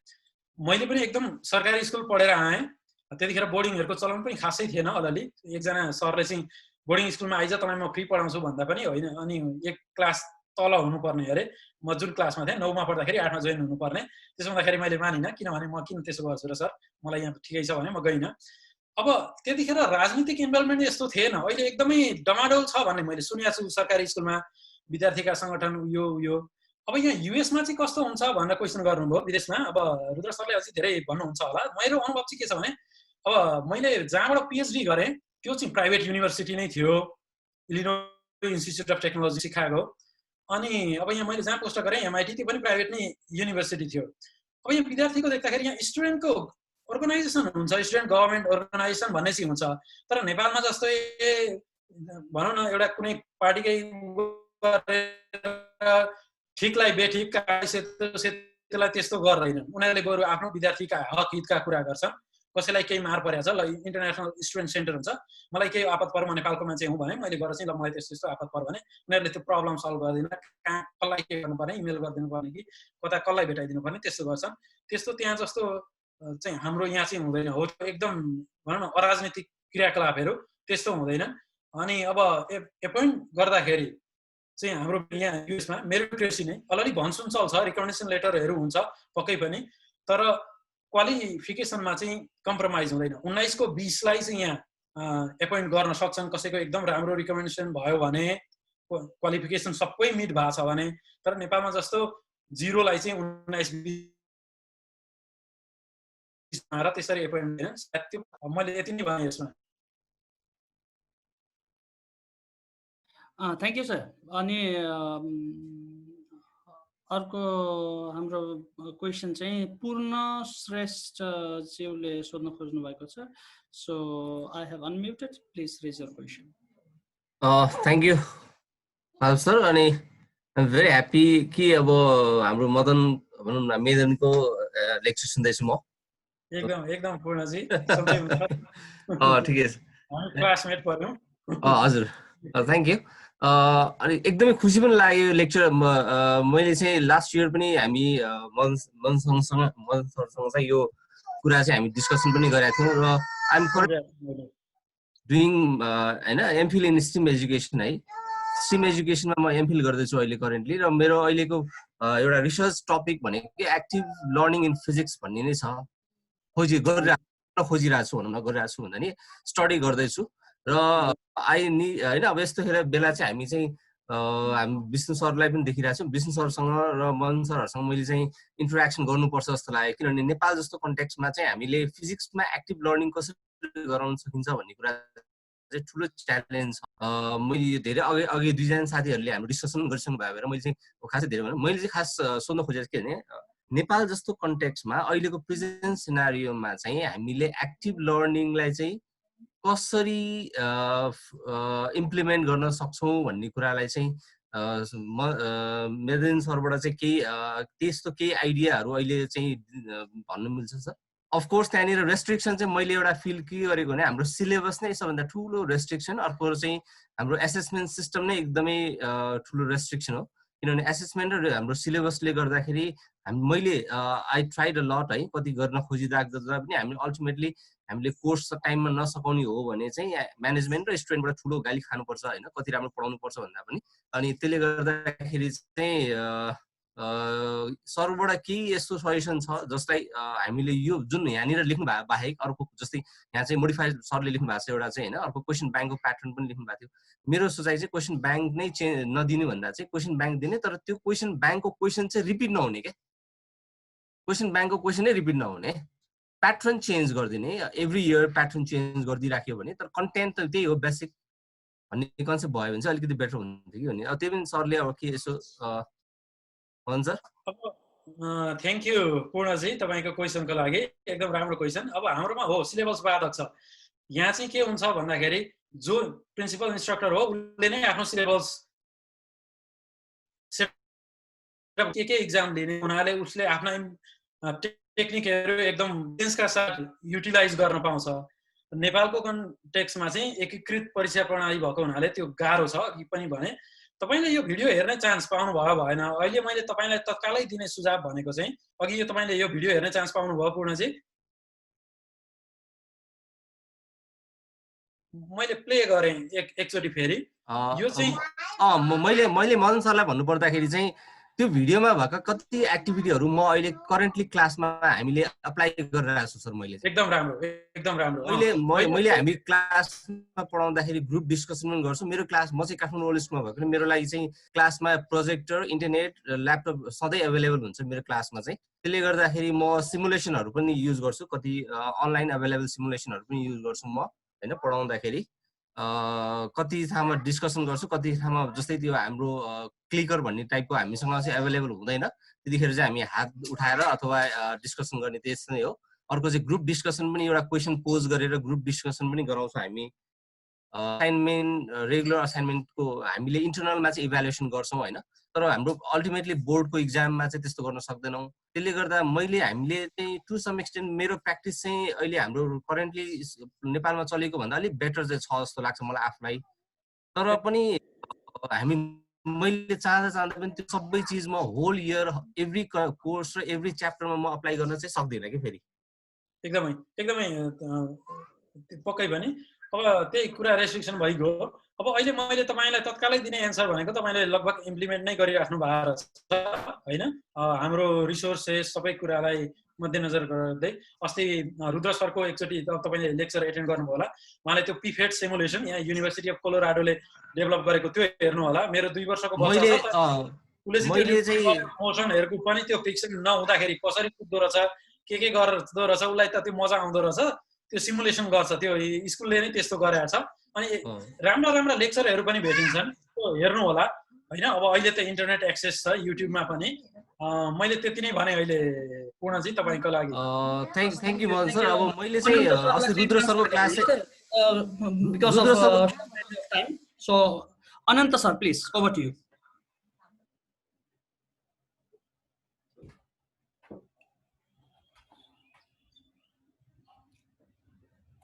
मैले पनि एकदम सरकारी स्कुल पढेर आएँ, त्यतिखेर बोर्डिङहरूको चलन पनि खासै थिएन, अलि एकजना सरले चाहिँ बोर्डिङ स्कुलमा आइज तपाईँ म फ्री पढाउँछु भन्दा पनि होइन, अनि एक क्लास तल हुनुपर्ने अरे, म जुन क्लासमा थिएँ 9मा पढ्दाखेरि 8मा जोइन हुनुपर्ने। त्यसो हुँदाखेरि मैले मानिनँ, किनभने म किन त्यसो गर्छु र सर, मलाई यहाँ ठिकै छ भने म गइनँ। अब त्यतिखेर राजनीतिक इन्भल्भमेन्ट यस्तो थिएन, अहिले एकदमै डमाडोल छ भन्ने मैले सुनेको छु सरकारी स्कुलमा, विद्यार्थीका सङ्गठन यो। अब यहाँ युएसमा चाहिँ कस्तो हुन्छ भनेर क्वेसन गर्नुभयो, विदेशमा। अब रुद्र सरले अझै धेरै भन्नुहुन्छ होला। मेरो अनुभव चाहिँ के छ भने, अब मैले जहाँबाट पिएचडी गरेँ त्यो चाहिँ प्राइभेट युनिभर्सिटी नै थियो, Illinois institute of technology Chicago. अनि अब यहाँ मैले जहाँ पोस्ट गरेँ एमआइटी, त्यो पनि प्राइभेट नै युनिभर्सिटी थियो। अब यहाँ विद्यार्थीको देख्दाखेरि यहाँ स्टुडेन्टको अर्गनाइजेसन हुन्छ, स्टुडेन्ट गभर्मेन्ट अर्गनाइजेसन भन्ने चाहिँ हुन्छ। तर नेपालमा जस्तै भनौँ न एउटा कुनै पार्टीकै ठिकलाई बेठिक त्यसलाई त्यस्तो गर्दैनन्। उनीहरूले बरु आफ्नो विद्यार्थीका हक हितका कुरा गर्छन्। कसैलाई केही मार परेको छ, ल इन्टरनेसनल स्टुडेन्ट सेन्टर हुन्छ, मलाई केही आपत पर्यो, म नेपालको मान्छे हुँ भने मैले गएर चाहिँ ल मलाई त्यस्तो यस्तो आपत पर्यो भने उनीहरूले त्यो प्रब्लम सल्भ गर्दैन, कहाँ कसलाई के गर्नुपर्ने, इमेल गरिदिनु पर्ने कि कता कसलाई भेटाइदिनु पर्ने, त्यस्तो गर्छन्। त्यस्तो त्यहाँ जस्तो चाहिँ हाम्रो यहाँ चाहिँ हुँदैन। हो एकदम भनौँ न अराजनीतिक क्रियाकलापहरू त्यस्तो हुँदैन। अनि अब एपोइन्ट गर्दाखेरि चाहिँ हाम्रो यहाँ युएसमा मेरिटोक्रेसी नै अलि भनसुन चल्छ, रिकमेन्डेसन लेटरहरू हुन्छ पक्कै पनि, तर क्वालिफिकेसनमा चाहिँ कम्प्रोमाइज हुँदैन। 19 को 20लाई चाहिँ यहाँ एपोइन्ट गर्न सक्छन्, कसैको एकदम राम्रो रिकमेन्डेसन भयो भने, क्वालिफिकेसन सबै मिट भएको छ भने। तर नेपालमा जस्तो 0लाई चाहिँ 19-20 र त्यसरी एपोइन्ट हुँदैन। त्यो मैले यति नै भने यसमा। Thank you sir. अनि अर्को हाम्रो क्वेसन चाहिँ पूर्ण श्रेष्ठ ज्यूले सोध्न खोज्नु भएको छ। So I have unmuted, please raise your question. Thank you Madhav sir. अनि आइ एम भेरी ह्याप्पी कि अब हाम्रो मदन भनौँ न मेदनको लेक्चर सुन्दैछु म। एकदम पूर्णजी ठिकै छ, क्लासमेट पर्यौँ। हजुर थ्याङ्क यू। अनि एकदमै खुसी पनि लाग्यो लेक्चर। मैले चाहिँ लास्ट इयर पनि हामी मदन सरसँग चाहिँ यो कुरा चाहिँ हामी डिस्कसन पनि गरेका थियौँ। र आइ एम डुइङ होइन एमफिल इन स्ट्रिम एजुकेसन है। स्ट्रिम एजुकेसनमा म एमफिल गर्दैछु अहिले करेन्टली। र मेरो अहिलेको एउटा रिसर्च टपिक भनेको एक्टिभ लर्निङ इन फिजिक्स भन्ने नै छ। खोजिरहेको छु भनौँ न, गरिरहेको छु भन्दा नि स्टडी गर्दैछु। र होइन अब यस्तोखेर बेला चाहिँ हामी चाहिँ हामी विष्णु सरलाई पनि देखिरहेको छौँ। विष्णु सरसँग र मदन सरहरूसँग मैले चाहिँ इन्टरेक्सन गर्नुपर्छ जस्तो लाग्यो, किनभने नेपाल जस्तो कन्टेक्स्टमा चाहिँ हामीले फिजिक्समा एक्टिभ लर्निङ कसरी गराउन सकिन्छ भन्ने कुरा चाहिँ ठुलो च्यालेन्ज छ। मैले धेरै अघि दुईजना साथीहरूले हाम्रो डिस्कसन गरिसक्नु भयो भएर मैले चाहिँ खासै धेरै भने मैले चाहिँ खास सोध्न खोजेको के भने नेपाल जस्तो कन्टेक्स्टमा अहिलेको प्रेजेन्ट सिनारियोमा चाहिँ हामीले एक्टिभ लर्निङलाई चाहिँ कसरी इम्प्लिमेन्ट गर्न सक्छौँ भन्ने कुरालाई चाहिँ मेदिन सरबाट चाहिँ केही त्यस्तो केही आइडियाहरू अहिले चाहिँ भन्नु मिल्छ सर? अफकोर्स त्यहाँनिर रेस्ट्रिक्सन चाहिँ मैले एउटा फिल के गरेको भने हाम्रो सिलेबस नै सबभन्दा ठुलो रेस्ट्रिक्सन। अर्को चाहिँ हाम्रो एसेसमेन्ट सिस्टम नै एकदमै ठुलो रेस्ट्रिक्सन हो, किनभने एसेसमेन्ट र हाम्रो सिलेबसले गर्दाखेरि मैले आई ट्राइड अ लट है, कति गर्न खोजिराख्दा पनि हामीले अल्टिमेटली हामीले कोर्स टाइममा नसकाउने हो भने चाहिँ म्यानेजमेन्ट र स्टुडेन्टबाट ठुलो गाली खानुपर्छ होइन, कति राम्रो पढाउनु पर्छ भन्दा पनि। अनि त्यसले गर्दाखेरि चाहिँ सरबाट केही यस्तो सजेसन छ जसलाई हामीले यो जुन यहाँनिर लेख्नु भएको बाहेक अर्को, जस्तै यहाँ चाहिँ मोडिफाइड सरले लेख्नु भएको छ एउटा चाहिँ होइन, अर्को क्वेसन ब्याङ्कको प्याटर्न पनि लेख्नु भएको थियो। मेरो सोचाइ चाहिँ क्वेसन ब्याङ्क नै चेन्ज नदिने भन्दा चाहिँ क्वेसन ब्याङ्क दिने, तर त्यो क्वेसन ब्याङ्कको क्वेसन चाहिँ रिपिट नहुने क्या, क्वेसन ब्याङ्कको क्वेसन नै रिपिट नहुने, प्याटर्न चेन्ज गरिदिने, एभ्री इयर प्याटर्न चेन्ज गरिदिराख्यो भने, तर कन्टेन्ट त त्यही हो बेसिक भन्ने कन्सेप्ट भयो भने चाहिँ अलिकति बेटर हुन्थ्यो कि भन्ने। अब त्यही पनि सरले अब के यसो भन्छ। थ्याङ्क यू पूर्णजी तपाईँको क्वेसनको लागि, एकदम राम्रो क्वेसन। अब हाम्रोमा हो सिलेबस बाधक छ। यहाँ चाहिँ के हुन्छ भन्दाखेरि जो प्रिन्सिपल इन्स्ट्रक्टर हो उसले नै आफ्नो सिलेबस के इक्जाम लिने हुनाले उसले आफ्ना टेक्निकहरू एकदम सेन्सका साथ युटिलाइज गर्न पाउँछ। नेपालको कन्टेक्स्टमा चाहिँ एकीकृत परीक्षा प्रणाली भएको हुनाले त्यो गाह्रो छ। अघि पनि भने तपाईले यो भिडियो हेर्ने चान्स पाउनु भयो भएन? अहिले मैले तपाईलाई तत्कालै दिने सुझाव भनेको चाहिँ अघि यो तपाईले यो भिडियो हेर्ने चान्स पाउनु भयो पूर्णजी? मैले प्ले गरेँ एकचोटि फेरि यो चाहिँ मैले मदन सरलाई भन्नुपर्दाखेरि चाहिँ त्यो भिडियोमा भएका कति एक्टिभिटीहरू म अहिले करेन्टली क्लासमा हामीले अप्लाई गरिरहेको छु सर। मैले एकदम राम्रो एकदम राम्रो। मैले हामी क्लासमा पढाउँदाखेरि ग्रुप डिस्कसन पनि गर्छु। मेरो क्लास म चाहिँ काठमाडौँ ओल्ड स्कुलमा भएको मेरो लागि चाहिँ क्लासमा प्रोजेक्टर इन्टरनेट ल्यापटप सधैँ एभाइलेबल हुन्छ मेरो क्लासमा चाहिँ। त्यसले गर्दाखेरि म सिमुलेसनहरू पनि युज गर्छु, कति अनलाइन एभाइलेबल सिमुलेसनहरू पनि युज गर्छु म हैन पढाउँदाखेरि। कति ठाउँमा डिस्कसन गर्छु, कति ठाउँमा जस्तै त्यो हाम्रो क्लिकर भन्ने टाइपको हामीसँग चाहिँ एभाइलेबल हुँदैन, त्यतिखेर चाहिँ हामी हात उठाएर अथवा डिस्कसन गर्ने त्यस नै हो। अर्को चाहिँ ग्रुप डिस्कसन पनि एउटा क्वेसन पोज गरेर ग्रुप डिस्कसन पनि गराउँछौँ हामी। असाइनमेन्ट रेगुलर असाइनमेन्टको हामीले इन्टरनलमा चाहिँ इभ्यालुएसन गर्छौँ हैन, तर हाम्रो अल्टिमेटली बोर्डको इक्जाममा चाहिँ त्यस्तो गर्न सक्दैनौँ। त्यसले गर्दा हामीले चाहिँ टु सम एक्सटेन्ट मेरो प्र्याक्टिस चाहिँ अहिले हाम्रो करेन्टली नेपालमा चलेको भन्दा अलिक बेटर चाहिँ छ जस्तो लाग्छ मलाई आफूलाई। तर पनि मैले चाहँदा पनि त्यो सबै चिज म होल इयर एभ्री कोर्स र एभ्री च्याप्टरमा म अप्लाई गर्न चाहिँ सक्दिनँ कि फेरि। एकदमै एकदमै पक्कै पनि अब त्यही कुरा रेस्ट्रिक्सन भइगयो। अब अहिले मैले तपाईलाई तत्कालै दिने एन्सर भनेको तपाईले लगभग इम्प्लिमेन्ट नै गरिराख्नु भएको छ हैन। हाम्रो रिसोर्सेस सबै कुरालाई मध्यनजर गर्दै अस्ति रुद्र सरको एकचोटि तपाईले लेक्चर एटेन्ड गर्नुभयो होला। उहाँले त्यो पिफेट सिमुलेसन यहाँ युनिभर्सिटी अफ कोलोराडोले डेभलप गरेको त्यो हेर्नु होला। मेरो 2 वर्षको बच्चा छ, उसले चाहिँ मोसनहरुको पनि त्यो पिक्सल नहुँदाखेरि कसरी कुद्दो रहेछ, के गर्दो रहेछ, उसलाई त त्यो मजा आउँदो रहेछ। त्यो सिमुलेसन गर्छ, त्यो स्कुलले नै त्यस्तो गरेको छ। अनि राम्रा राम्रा लेक्चरहरू पनि भेटिन्छन्, त्यो हेर्नु होला हैन। अब अहिले त इन्टरनेट एक्सेस छ युट्युबमा पनि। मैले त्यति नै भने अहिले पूर्णजी तपाईको लागि। Thank you Madan sir. अब मैले चाहिँ अस्ति रुद्र सरको class because of time, so Ananta sir please over to you.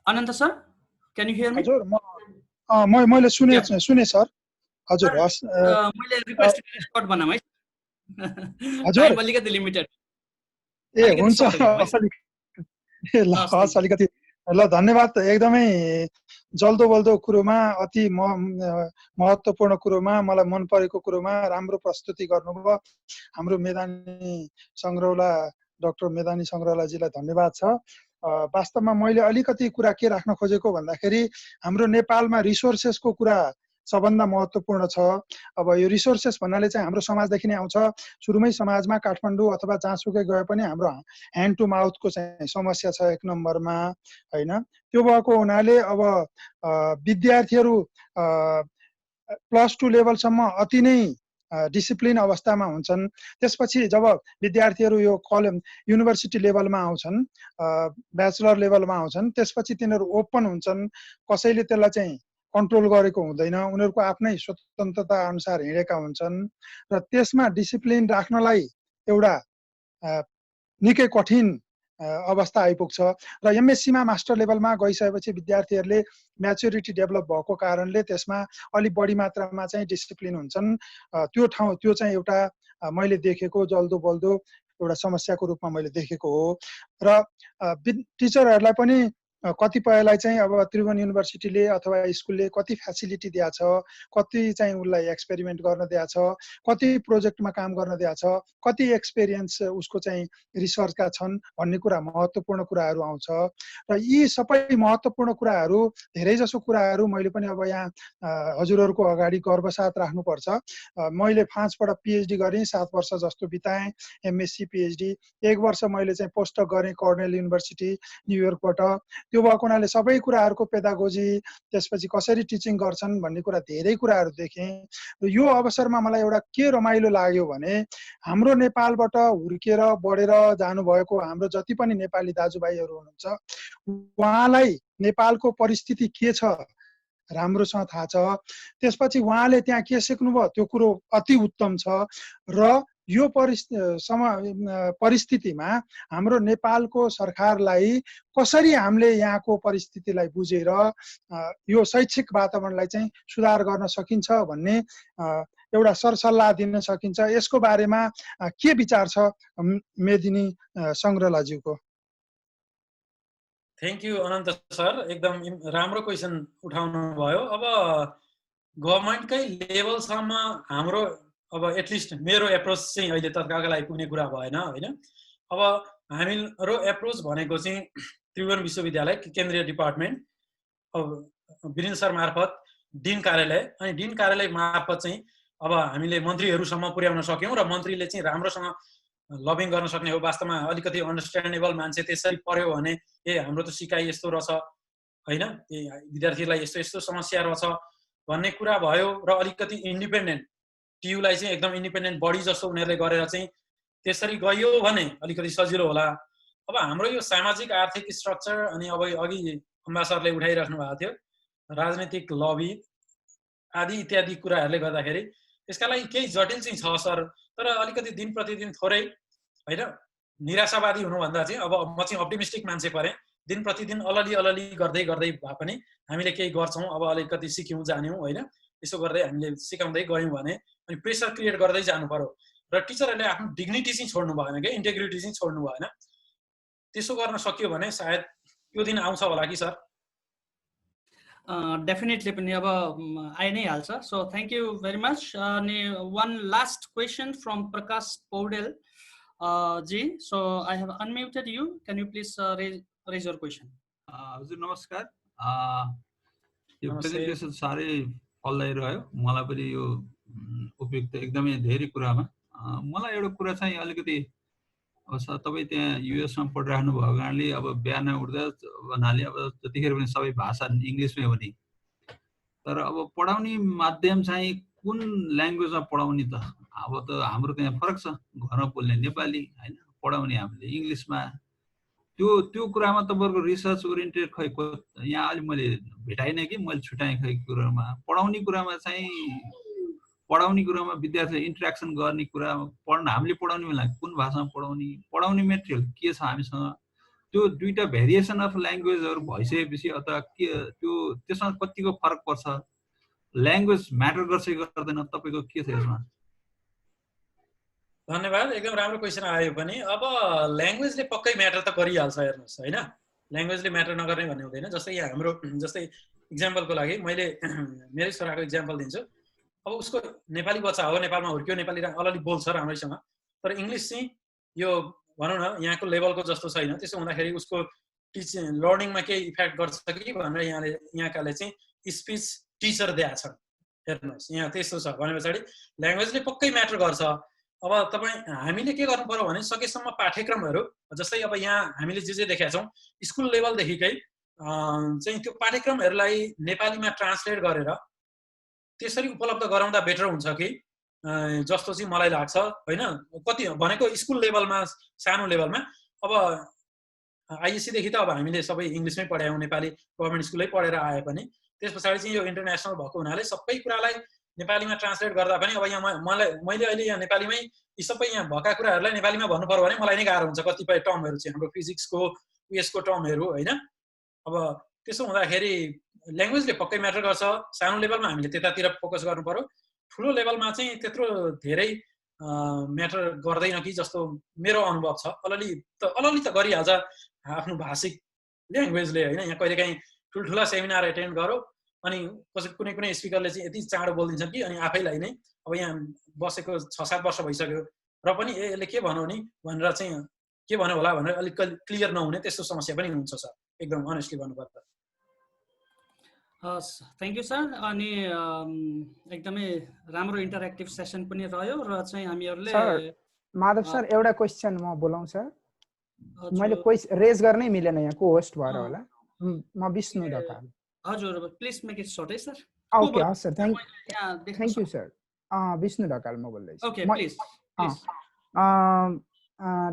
Ananta sir can you hear me? हजुर मैले सुने सर। हजुर मैले रिक्वेस्ट स्पट बनाम है हजुर अलिकति लिमिटेड। ए हुन्छ ल अलिकति ल धन्यवाद। एकदमै जल्दो बल्दो कुरोमा अति महत्त्वपूर्ण कुरोमा मलाई मन परेको कुरोमा राम्रो प्रस्तुति गर्नुभयो। हाम्रो मेदानी संग्रौला डाक्टर मेदानी संग्रौलाजीलाई धन्यवाद छ। वास्तवमा मैले अलिकति कुरा के राख्न खोजेको भन्दाखेरि हाम्रो नेपालमा रिसोर्सेसको कुरा सबभन्दा महत्त्वपूर्ण छ। अब यो रिसोर्सेस भन्नाले चाहिँ हाम्रो समाजदेखि नै आउँछ। सुरुमै समाजमा काठमाडौँ अथवा जहाँसुकै गए पनि हाम्रो ह्यान्ड टु माउथको चाहिँ समस्या छ 1 नम्बरमा हैन। त्यो भएको हुनाले अब विद्यार्थीहरू +2 लेभलसम्म अति नै डिसिप्लिन अवस्थामा हुन्छन्। त्यसपछि जब विद्यार्थीहरू यो युनिभर्सिटी लेभलमा आउँछन्, ब्याचलर लेभलमा आउँछन्, त्यसपछि तिनीहरू ओपन हुन्छन्। कसैले त्यसलाई चाहिँ कन्ट्रोल गरेको हुँदैन, उनीहरूको आफ्नै स्वतन्त्रता अनुसार हिँडेका हुन्छन् र त्यसमा डिसिप्लिन राख्नलाई एउटा निकै कठिन अवस्था आइपुग्छ। र एमएससीमा मास्टर लेभलमा गइसकेपछि विद्यार्थीहरूले म्याच्युरिटी डेभलप भएको कारणले त्यसमा अलि बढी मात्रामा चाहिँ डिसिप्लिन हुन्छन्। त्यो चाहिँ एउटा मैले देखेको जल्दो बल्दो एउटा समस्याको रूपमा मैले देखेको हो। र टिचरहरूलाई पनि कतिपयलाई चाहिँ अब त्रिभुवन युनिभर्सिटीले अथवा स्कुलले कति फ्यासिलिटी दिएको छ, कति चाहिँ उसलाई एक्सपेरिमेन्ट गर्न दिएको छ, कति प्रोजेक्टमा काम गर्न दिएको छ, कति एक्सपिरियन्स उसको चाहिँ रिसर्चका छन् भन्ने कुरा महत्त्वपूर्ण कुराहरू आउँछ। र यी सबै महत्त्वपूर्ण कुराहरू धेरैजसो कुराहरू मैले पनि अब यहाँ हजुरहरूको अगाडि गर्वसाथ राख्नुपर्छ। मैले 5 पल्ट पिएचडी गरेँ, 7 वर्ष जस्तो बिताएँ एमएससी पिएचडी। 1 वर्ष मैले चाहिँ पोस्टडक गरेँ कर्नेल युनिभर्सिटी न्युयोर्कबाट। त्यो भएको हुनाले सबै कुराहरूको पेदागोजी, त्यसपछि कसरी टिचिङ गर्छन् भन्ने कुरा धेरै कुराहरू देखेँ। र यो अवसरमा मलाई एउटा के रमाइलो लाग्यो भने हाम्रो नेपालबाट हुर्केर बढेर जानुभएको हाम्रो जति पनि नेपाली दाजुभाइहरू हुनुहुन्छ उहाँलाई नेपालको परिस्थिति के छ राम्रोसँग थाहा छ। त्यसपछि उहाँले त्यहाँ के सिक्नुभयो त्यो कुरो अति उत्तम छ र यो परिस्थितिमा हाम्रो नेपालको सरकारलाई कसरी हामीले यहाँको परिस्थितिलाई बुझेर यो शैक्षिक वातावरणलाई चाहिँ सुधार गर्न सकिन्छ भन्ने एउटा सरसल्लाह दिन सकिन्छ। यसको बारेमा के विचार छ मेदिनी संग्रलाज्यूको? थ्याङ्क यू अनन्त सर, एकदम राम्रो क्वेसन उठाउनु भयो। अब गभर्मेन्टकै लेभलसम्म हाम्रो अब एटलिस्ट मेरो एप्रोच चाहिँ अहिले तत्कालका लागि पुग्ने कुरा भएन होइन। अब हाम्रो एप्रोच भनेको चाहिँ त्रिभुवन विश्वविद्यालय केन्द्रीय डिपार्टमेन्ट, अब वीरेन्द्र सर मार्फत डिन कार्यालय, अनि डिन कार्यालय मार्फत चाहिँ अब हामीले मन्त्रीहरूसम्म पुर्याउन सक्यौँ र मन्त्रीले चाहिँ राम्रोसँग लबिङ गर्न सक्ने हो। वास्तवमा अलिकति अन्डरस्ट्यान्डेबल मान्छे त्यसरी पर्यो भने हाम्रो त सिकाइ यस्तो रहेछ होइन, विद्यार्थीलाई यस्तो यस्तो समस्या रहेछ भन्ने कुरा भयो र अलिकति इन्डिपेन्डेन्ट टियुलाई चाहिँ एकदम इन्डिपेन्डेन्ट बडी जस्तो उनीहरूले गरेर चाहिँ त्यसरी गयो भने अलिकति सजिलो होला। अब हाम्रो यो सामाजिक आर्थिक स्ट्रक्चर अनि अब अघि अम्बासरले उठाइराख्नु भएको थियो राजनीतिक लबी आदि इत्यादि कुराहरूले गर्दाखेरि त्यसका लागि केही जटिल चाहिँ छ सर, तर अलिकति दिन प्रतिदिन थोरै होइन निराशावादी हुनुभन्दा चाहिँ अब म चाहिँ अप्टिमिस्टिक मान्छे परेँ। दिन प्रतिदिन अलि गर्दै भए पनि हामीले केही गर्छौँ, अब अलिकति सिक्यौँ जान्यौँ होइन, यसो गर्दै हामीले सिकाउँदै गयौँ भने अनि प्रेसर क्रिएट गर्दै जानु पर्यो र टिचरहरूले आफ्नो डिग्निटी चाहिँ छोड्नु भएन क्या, इन्टेग्रिटी चाहिँ छोड्नु भएन। त्यसो गर्न सकियो भने सायद यो दिन आउँछ होला कि सर। डेफिनेटली पनि अब आइ नै हाल्छ। So thank you very much. अनि one last question from Prakash Paudel ji. So I have unmuted you, can you please raise your question? हजुर नमस्कार। यो प्रेजेन्टेसन साह्रै फलदायी रह्यो, मलाई पनि यो उपयुक्त एकदमै धेरै कुरामा। मलाई एउटा कुरा चाहिँ अलिकति अब तपाईँ त्यहाँ युएसमा पढिराख्नु भएको कारणले अब बिहान उठ्दा भन्नाले अब जतिखेर पनि सबै भाषा इङ्ग्लिसमै हो नि, तर अब पढाउने माध्यम चाहिँ कुन ल्याङ्ग्वेजमा पढाउने त? अब त हाम्रो त्यहाँ फरक छ, घरमा बोल्ने नेपाली होइन, पढाउने हामीले इङ्ग्लिसमा। त्यो कुरामा तपाईँहरूको रिसर्च ओरिएन्टेड खै यहाँ अलिक मैले भेटाइनँ कि मैले छुट्याएँ खै कुरामा। पढाउने कुरामा विद्यार्थीले इन्ट्रेक्सन गर्ने कुरा हामीले पढाउने बेला कुन भाषामा पढाउने मेटेरियल के छ हामीसँग, त्यो दुईटा भेरिएसन अफ ल्याङ्ग्वेजहरू भइसकेपछि अथवा के त्यसमा कतिको फरक पर्छ, ल्याङ्ग्वेज म्याटर गर्छ कि गर्दैन, तपाईँको के छ यसमा? धन्यवाद, एकदम राम्रो क्वेसन आयो पनि। अब ल्याङ्ग्वेजले पक्कै म्याटर त गरिहाल्छ हेर्नुहोस् होइन, ल्याङ्ग्वेजले म्याटर नगर्ने भन्ने हुँदैन। जस्तै यहाँ हाम्रो जस्तै इक्जाम्पलको लागि मैले मेरै छोराको इक्जाम्पल दिन्छु। अब उसको नेपाली बच्चा हो, नेपालमा हुर्क्यो, नेपाली अलि बोल्छ राम्रैसँग, तर इङ्ग्लिस चाहिँ यो भनौँ न यहाँको लेभलको जस्तो छैन। त्यसो हुँदाखेरि उसको लर्निङमा केही इफेक्ट गर्छ कि भनेर यहाँकाले चाहिँ स्पिच टिचर दिएका छन्। हेर्नुहोस् यहाँ त्यस्तो छ भने पछाडि ल्याङ्ग्वेजले पक्कै म्याटर गर्छ। अब हामीले के गर्नु पर्यो भने सकेसम्म पाठ्यक्रमहरू जस्तै अब यहाँ हामीले जे देखेका छौँ स्कुल लेभलदेखिकै चाहिँ त्यो पाठ्यक्रमहरूलाई नेपालीमा ट्रान्सलेट गरेर त्यसरी उपलब्ध गराउँदा बेटर हुन्छ कि जस्तो चाहिँ मलाई लाग्छ होइन। कति भनेको स्कुल लेभलमा सानो लेभलमा अब आइएससीदेखि त अब हामीले सबै इङ्ग्लिसमै पढायौँ, नेपाली गभर्मेन्ट स्कुलै पढेर आए पनि त्यस पछाडि चाहिँ यो इन्टरनेसनल भएको हुनाले सबै कुरालाई नेपालीमा ट्रान्सलेट गर्दा पनि अब यहाँ मैले अहिले यहाँ नेपालीमै यी सबै यहाँ भएका कुराहरूलाई नेपालीमा भन्नु पर्यो भने मलाई नै गाह्रो हुन्छ। कतिपय टर्महरू चाहिँ हाम्रो फिजिक्सको उयसको टर्महरू होइन। अब त्यसो हुँदाखेरि ल्याङ्ग्वेजले पक्कै म्याटर गर्छ। सानो लेभलमा हामीले त्यतातिर फोकस गर्नु पर्यो, ठुलो लेभलमा चाहिँ त्यत्रो धेरै म्याटर गर्दैन कि जस्तो मेरो अनुभव छ। अलि त गरिहाल्छ आफ्नो भाषिक ल्याङ्ग्वेजले होइन। यहाँ कहिलेकाहीँ ठुल्ठुला सेमिनार एटेन्ड गरौँ अनि कुनै स्पिकरले चाहिँ यति चाँडो बोलिदिन्छन् कि अनि आफैलाई नै अब यहाँ बसेको 6-7 वर्ष भइसक्यो र पनि यसले के भन्यो नि भनेर चाहिँ के भन्यो होला भनेर अलिक क्लियर नहुने त्यस्तो समस्या पनि हुन्छ सर, एकदम अनेस्टली भन्नुपर्दा। हस्, थ्याङ्क यू सर। अनि एकदमै राम्रो इन्टरेक्टिभ सेसन पनि रह्यो र चाहिँ हामीहरूले माधव सर एउटा क्वेसन म बोलाउँ सर? मैले रेज गर्नै मिलेन यहाँ को होस्ट भएर होला। म विष्णु ढकाल। हजुर प्लिज मेक इट सर्ट है सर। ओके हस् sir, thank you sir. Vishnu Dhakal म बोल्दैछु। Okay please.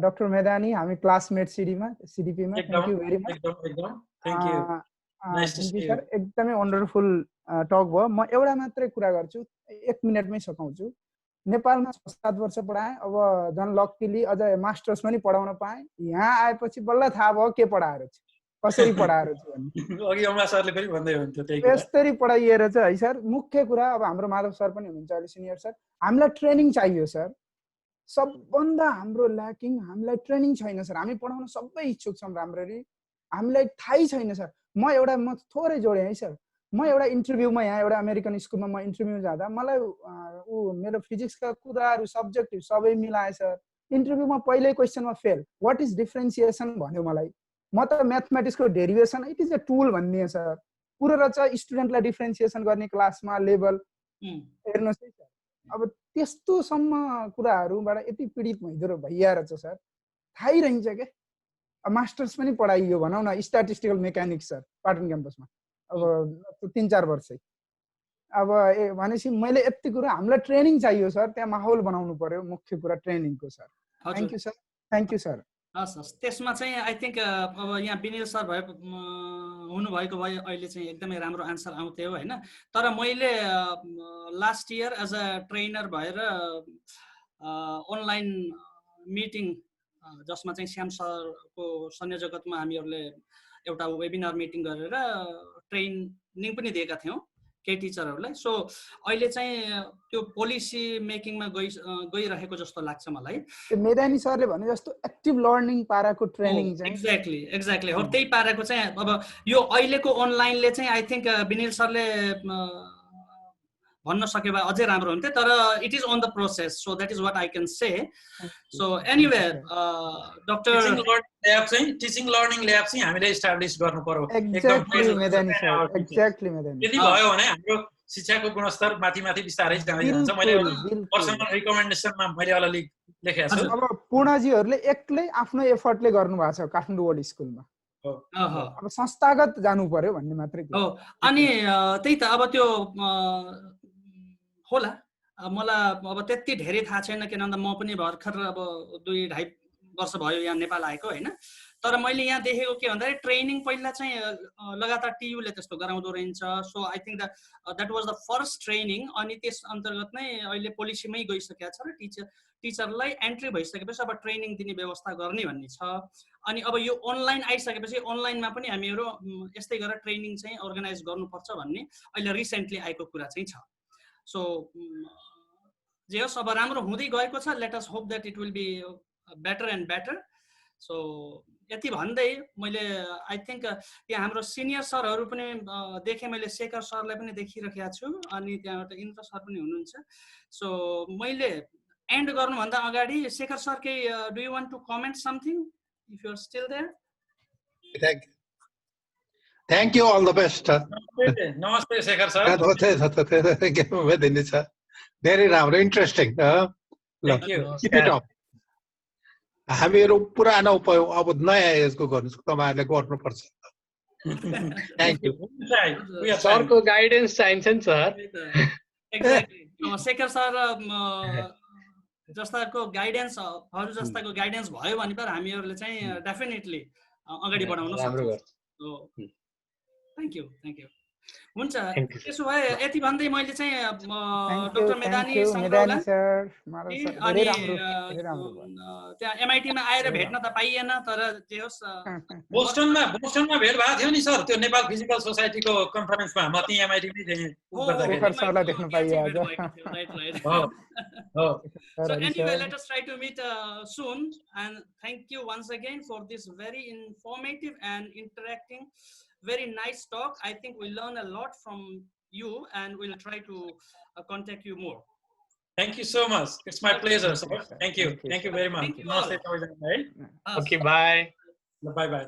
डाक्टर मेदानी हामी क्लासमेट सिडिपीमा thank you very much. Thank you sir, एकदमै वन्डरफुल टक भयो। म एउटा मात्रै कुरा गर्छु, 1 मिनटमै सकाउँछु। नेपालमा 7 वर्ष पढाएँ, अब झन् लक्कीली अझ मास्टर्स पनि पढाउन पाएँ। यहाँ आएपछि बल्ल थाहा भयो के पढाएर छु, कसरी पढाएर छु भन्ने। अघि अमला सरले पनि भन्दै हुनुहुन्थ्यो त्यही कुरा। यस्तरी पढाइएर चाहिँ है सर, मुख्य कुरा अब हाम्रो माधव सर पनि हुनुहुन्छ अहिले सिनियर सर, हामीलाई ट्रेनिङ चाहियो सर। सबभन्दा हाम्रो ल्याकिङ हामीलाई ट्रेनिङ छैन सर। हामी पढाउन सबै इच्छुक छौँ राम्ररी, हामीलाई थाहै छैन सर। म थोरै जोडेँ है सर, म एउटा इन्टरभ्यूमा यहाँ एउटा अमेरिकन स्कुलमा म इन्टरभ्यू जाँदा मलाई मेरो फिजिक्सका कुराहरू सब्जेक्टिभ सबै मिलाए सर। इन्टरभ्यूमा पहिल्यै क्वेसनमा फेल, वाट इज डिफ्रेन्सिएसन भन्यो मलाई। म त म्याथमेटिक्सको derivation it is a tool भन्ने सर। पुरो रहेछ स्टुडेन्टलाई डिफ्रेन्सिएसन गर्ने क्लासमा लेभल हेर्नुहोस् है सर। अब त्यस्तोसम्म कुराहरूबाट यति पीडित भइया रहेछ सर, थाहै रहन्छ क्या। मास्टर्स पनि पढाइयो भनौँ न स्ट्याटिस्टिकल मेकानिक्स सर पाटन क्याम्पसमा, अब 3-4 वर्षै। अब भनेपछि मैले यति कुरा, हामीलाई ट्रेनिङ चाहियो सर, त्यहाँ माहौल बनाउनु पर्यो, मुख्य कुरा ट्रेनिङको sir. Thank you sir, thank you sir. हस् हस्, त्यसमा चाहिँ आई थिङ्क अब यहाँ विनिल सर हुनुभएको भए अहिले चाहिँ एकदमै राम्रो आन्सर आउँथ्यो होइन। तर मैले last year as a trainer भएर अनलाइन मिटिङ जसमा चाहिँ श्याम सरको संयोजकत्वमा हामीहरूले एउटा वेबिनार मिटिङ गरेर ट्रेनिङ पनि दिएका थियौँ केही टिचरहरूलाई। सो अहिले चाहिँ त्यो पोलिसी मेकिङमा गइरहेको जस्तो लाग्छ मलाई। मेदानी सरले भने जस्तो एक्टिभ लर्निङ पाराको ट्रेनिङ चाहिँ एक्ज्याक्टली हो, त्यही पाराको चाहिँ अब यो अहिलेको अनलाइनले चाहिँ आई थिङ्क विनिल सरले भन्न सके भए अझै राम्रो हुन्थ्यो, तर it is on the process, so that is what I can say. So anyway doctor teaching learning lab चाहिँ हामीले इस्टाब्लिस गर्नु पर्यो। Exactly Medani sir, exactly Medani. यदि भयो भने हाम्रो शिक्षाको गुणस्तर माथि बिस्तारै जाँदै जान्छ। मैले पर्सनल रिकमेन्डेसनमा मैले अलि लेखेको छु। अब पूर्णजीहरूले एक्लै आफ्नो एफर्टले गर्नु भएको छ काठमाडौँ वर्ल्ड स्कुलमा, अब संस्थागत जानु पर्यो भन्ने मात्रै हो। अनि त्यही त अब त्यो होला, मलाई अब त्यति धेरै थाहा छैन, किन भन्दा म पनि भर्खर अब 2-2.5 वर्ष भयो यहाँ नेपाल आएको होइन। तर मैले यहाँ देखेको के भन्दाखेरि ट्रेनिङ पहिला चाहिँ लगातार टियुले त्यस्तो गराउँदो रहेछ। So I think that was the first training. अनि त्यस अन्तर्गत नै अहिले पोलिसीमै गइसकेको छ र टिचरलाई एन्ट्री भइसकेपछि अब ट्रेनिङ दिने व्यवस्था गर्ने भन्ने छ। अनि अब यो अनलाइन आइसकेपछि अनलाइनमा पनि हामीहरू यस्तै गरेर ट्रेनिङ चाहिँ अर्गनाइज गर्नुपर्छ भन्ने अहिले रिसेन्टली आएको कुरा चाहिँ छ। सो जे होस्, अब राम्रो हुँदै गएको छ। Let us hope that it will be better and better. So यति भन्दै मैले आई थिङ्क यहाँ हाम्रो सिनियर सरहरू पनि देखेँ, मैले शेखर सरलाई पनि देखिरहेको छु, अनि त्यहाँबाट इन्द्र सर पनि हुनुहुन्छ। सो मैले एन्ड गर्नुभन्दा अगाडि शेखर सर केही do you want to comment something if you are still there? Thank you, all the best. नमस्ते Shekhar sir. Namaste sir. Very राम्रो, interesting. Keep it up. हामीहरू पुरानो अब नयाँ एजको गर्नु तपाईहरुले गर्नुपर्छ। Thank you. सरको गाइडेन्स चाहिन्छ नि सर। एक्ज्याक्टली, शेखर सर जस्ताको गाइडेन्सहरू जस्ताको गाइडेन्स भयो भने त हामीहरूले चाहिँ डेफिनेटली अगाडि बढाउन सक्छौँ। Thank you. हुन्छ, त्यसो भए यति भन्दै मैले चाहिँ डाक्टर मेदानी अनि त्यहाँ एमआइटीमा आएर भेट्न त पाइएन, तर जे होस् बोस्टनमा भेट भएको थियो नि सर, त्यो नेपाल फिजिकल सोसाइटीको कन्फरेन्समा। म त्यही एमआइटीमै थिएँ। सरलाई देख्न पाइए आज। So anyway, let us try to meet soon, and thank you once again for this very informative and interacting, very nice talk. I think we learn a lot from you, and we'll try to contact you more. Thank you so much. It's my pleasure, sir. Thank you very much. Thank you all. Okay, bye. Bye.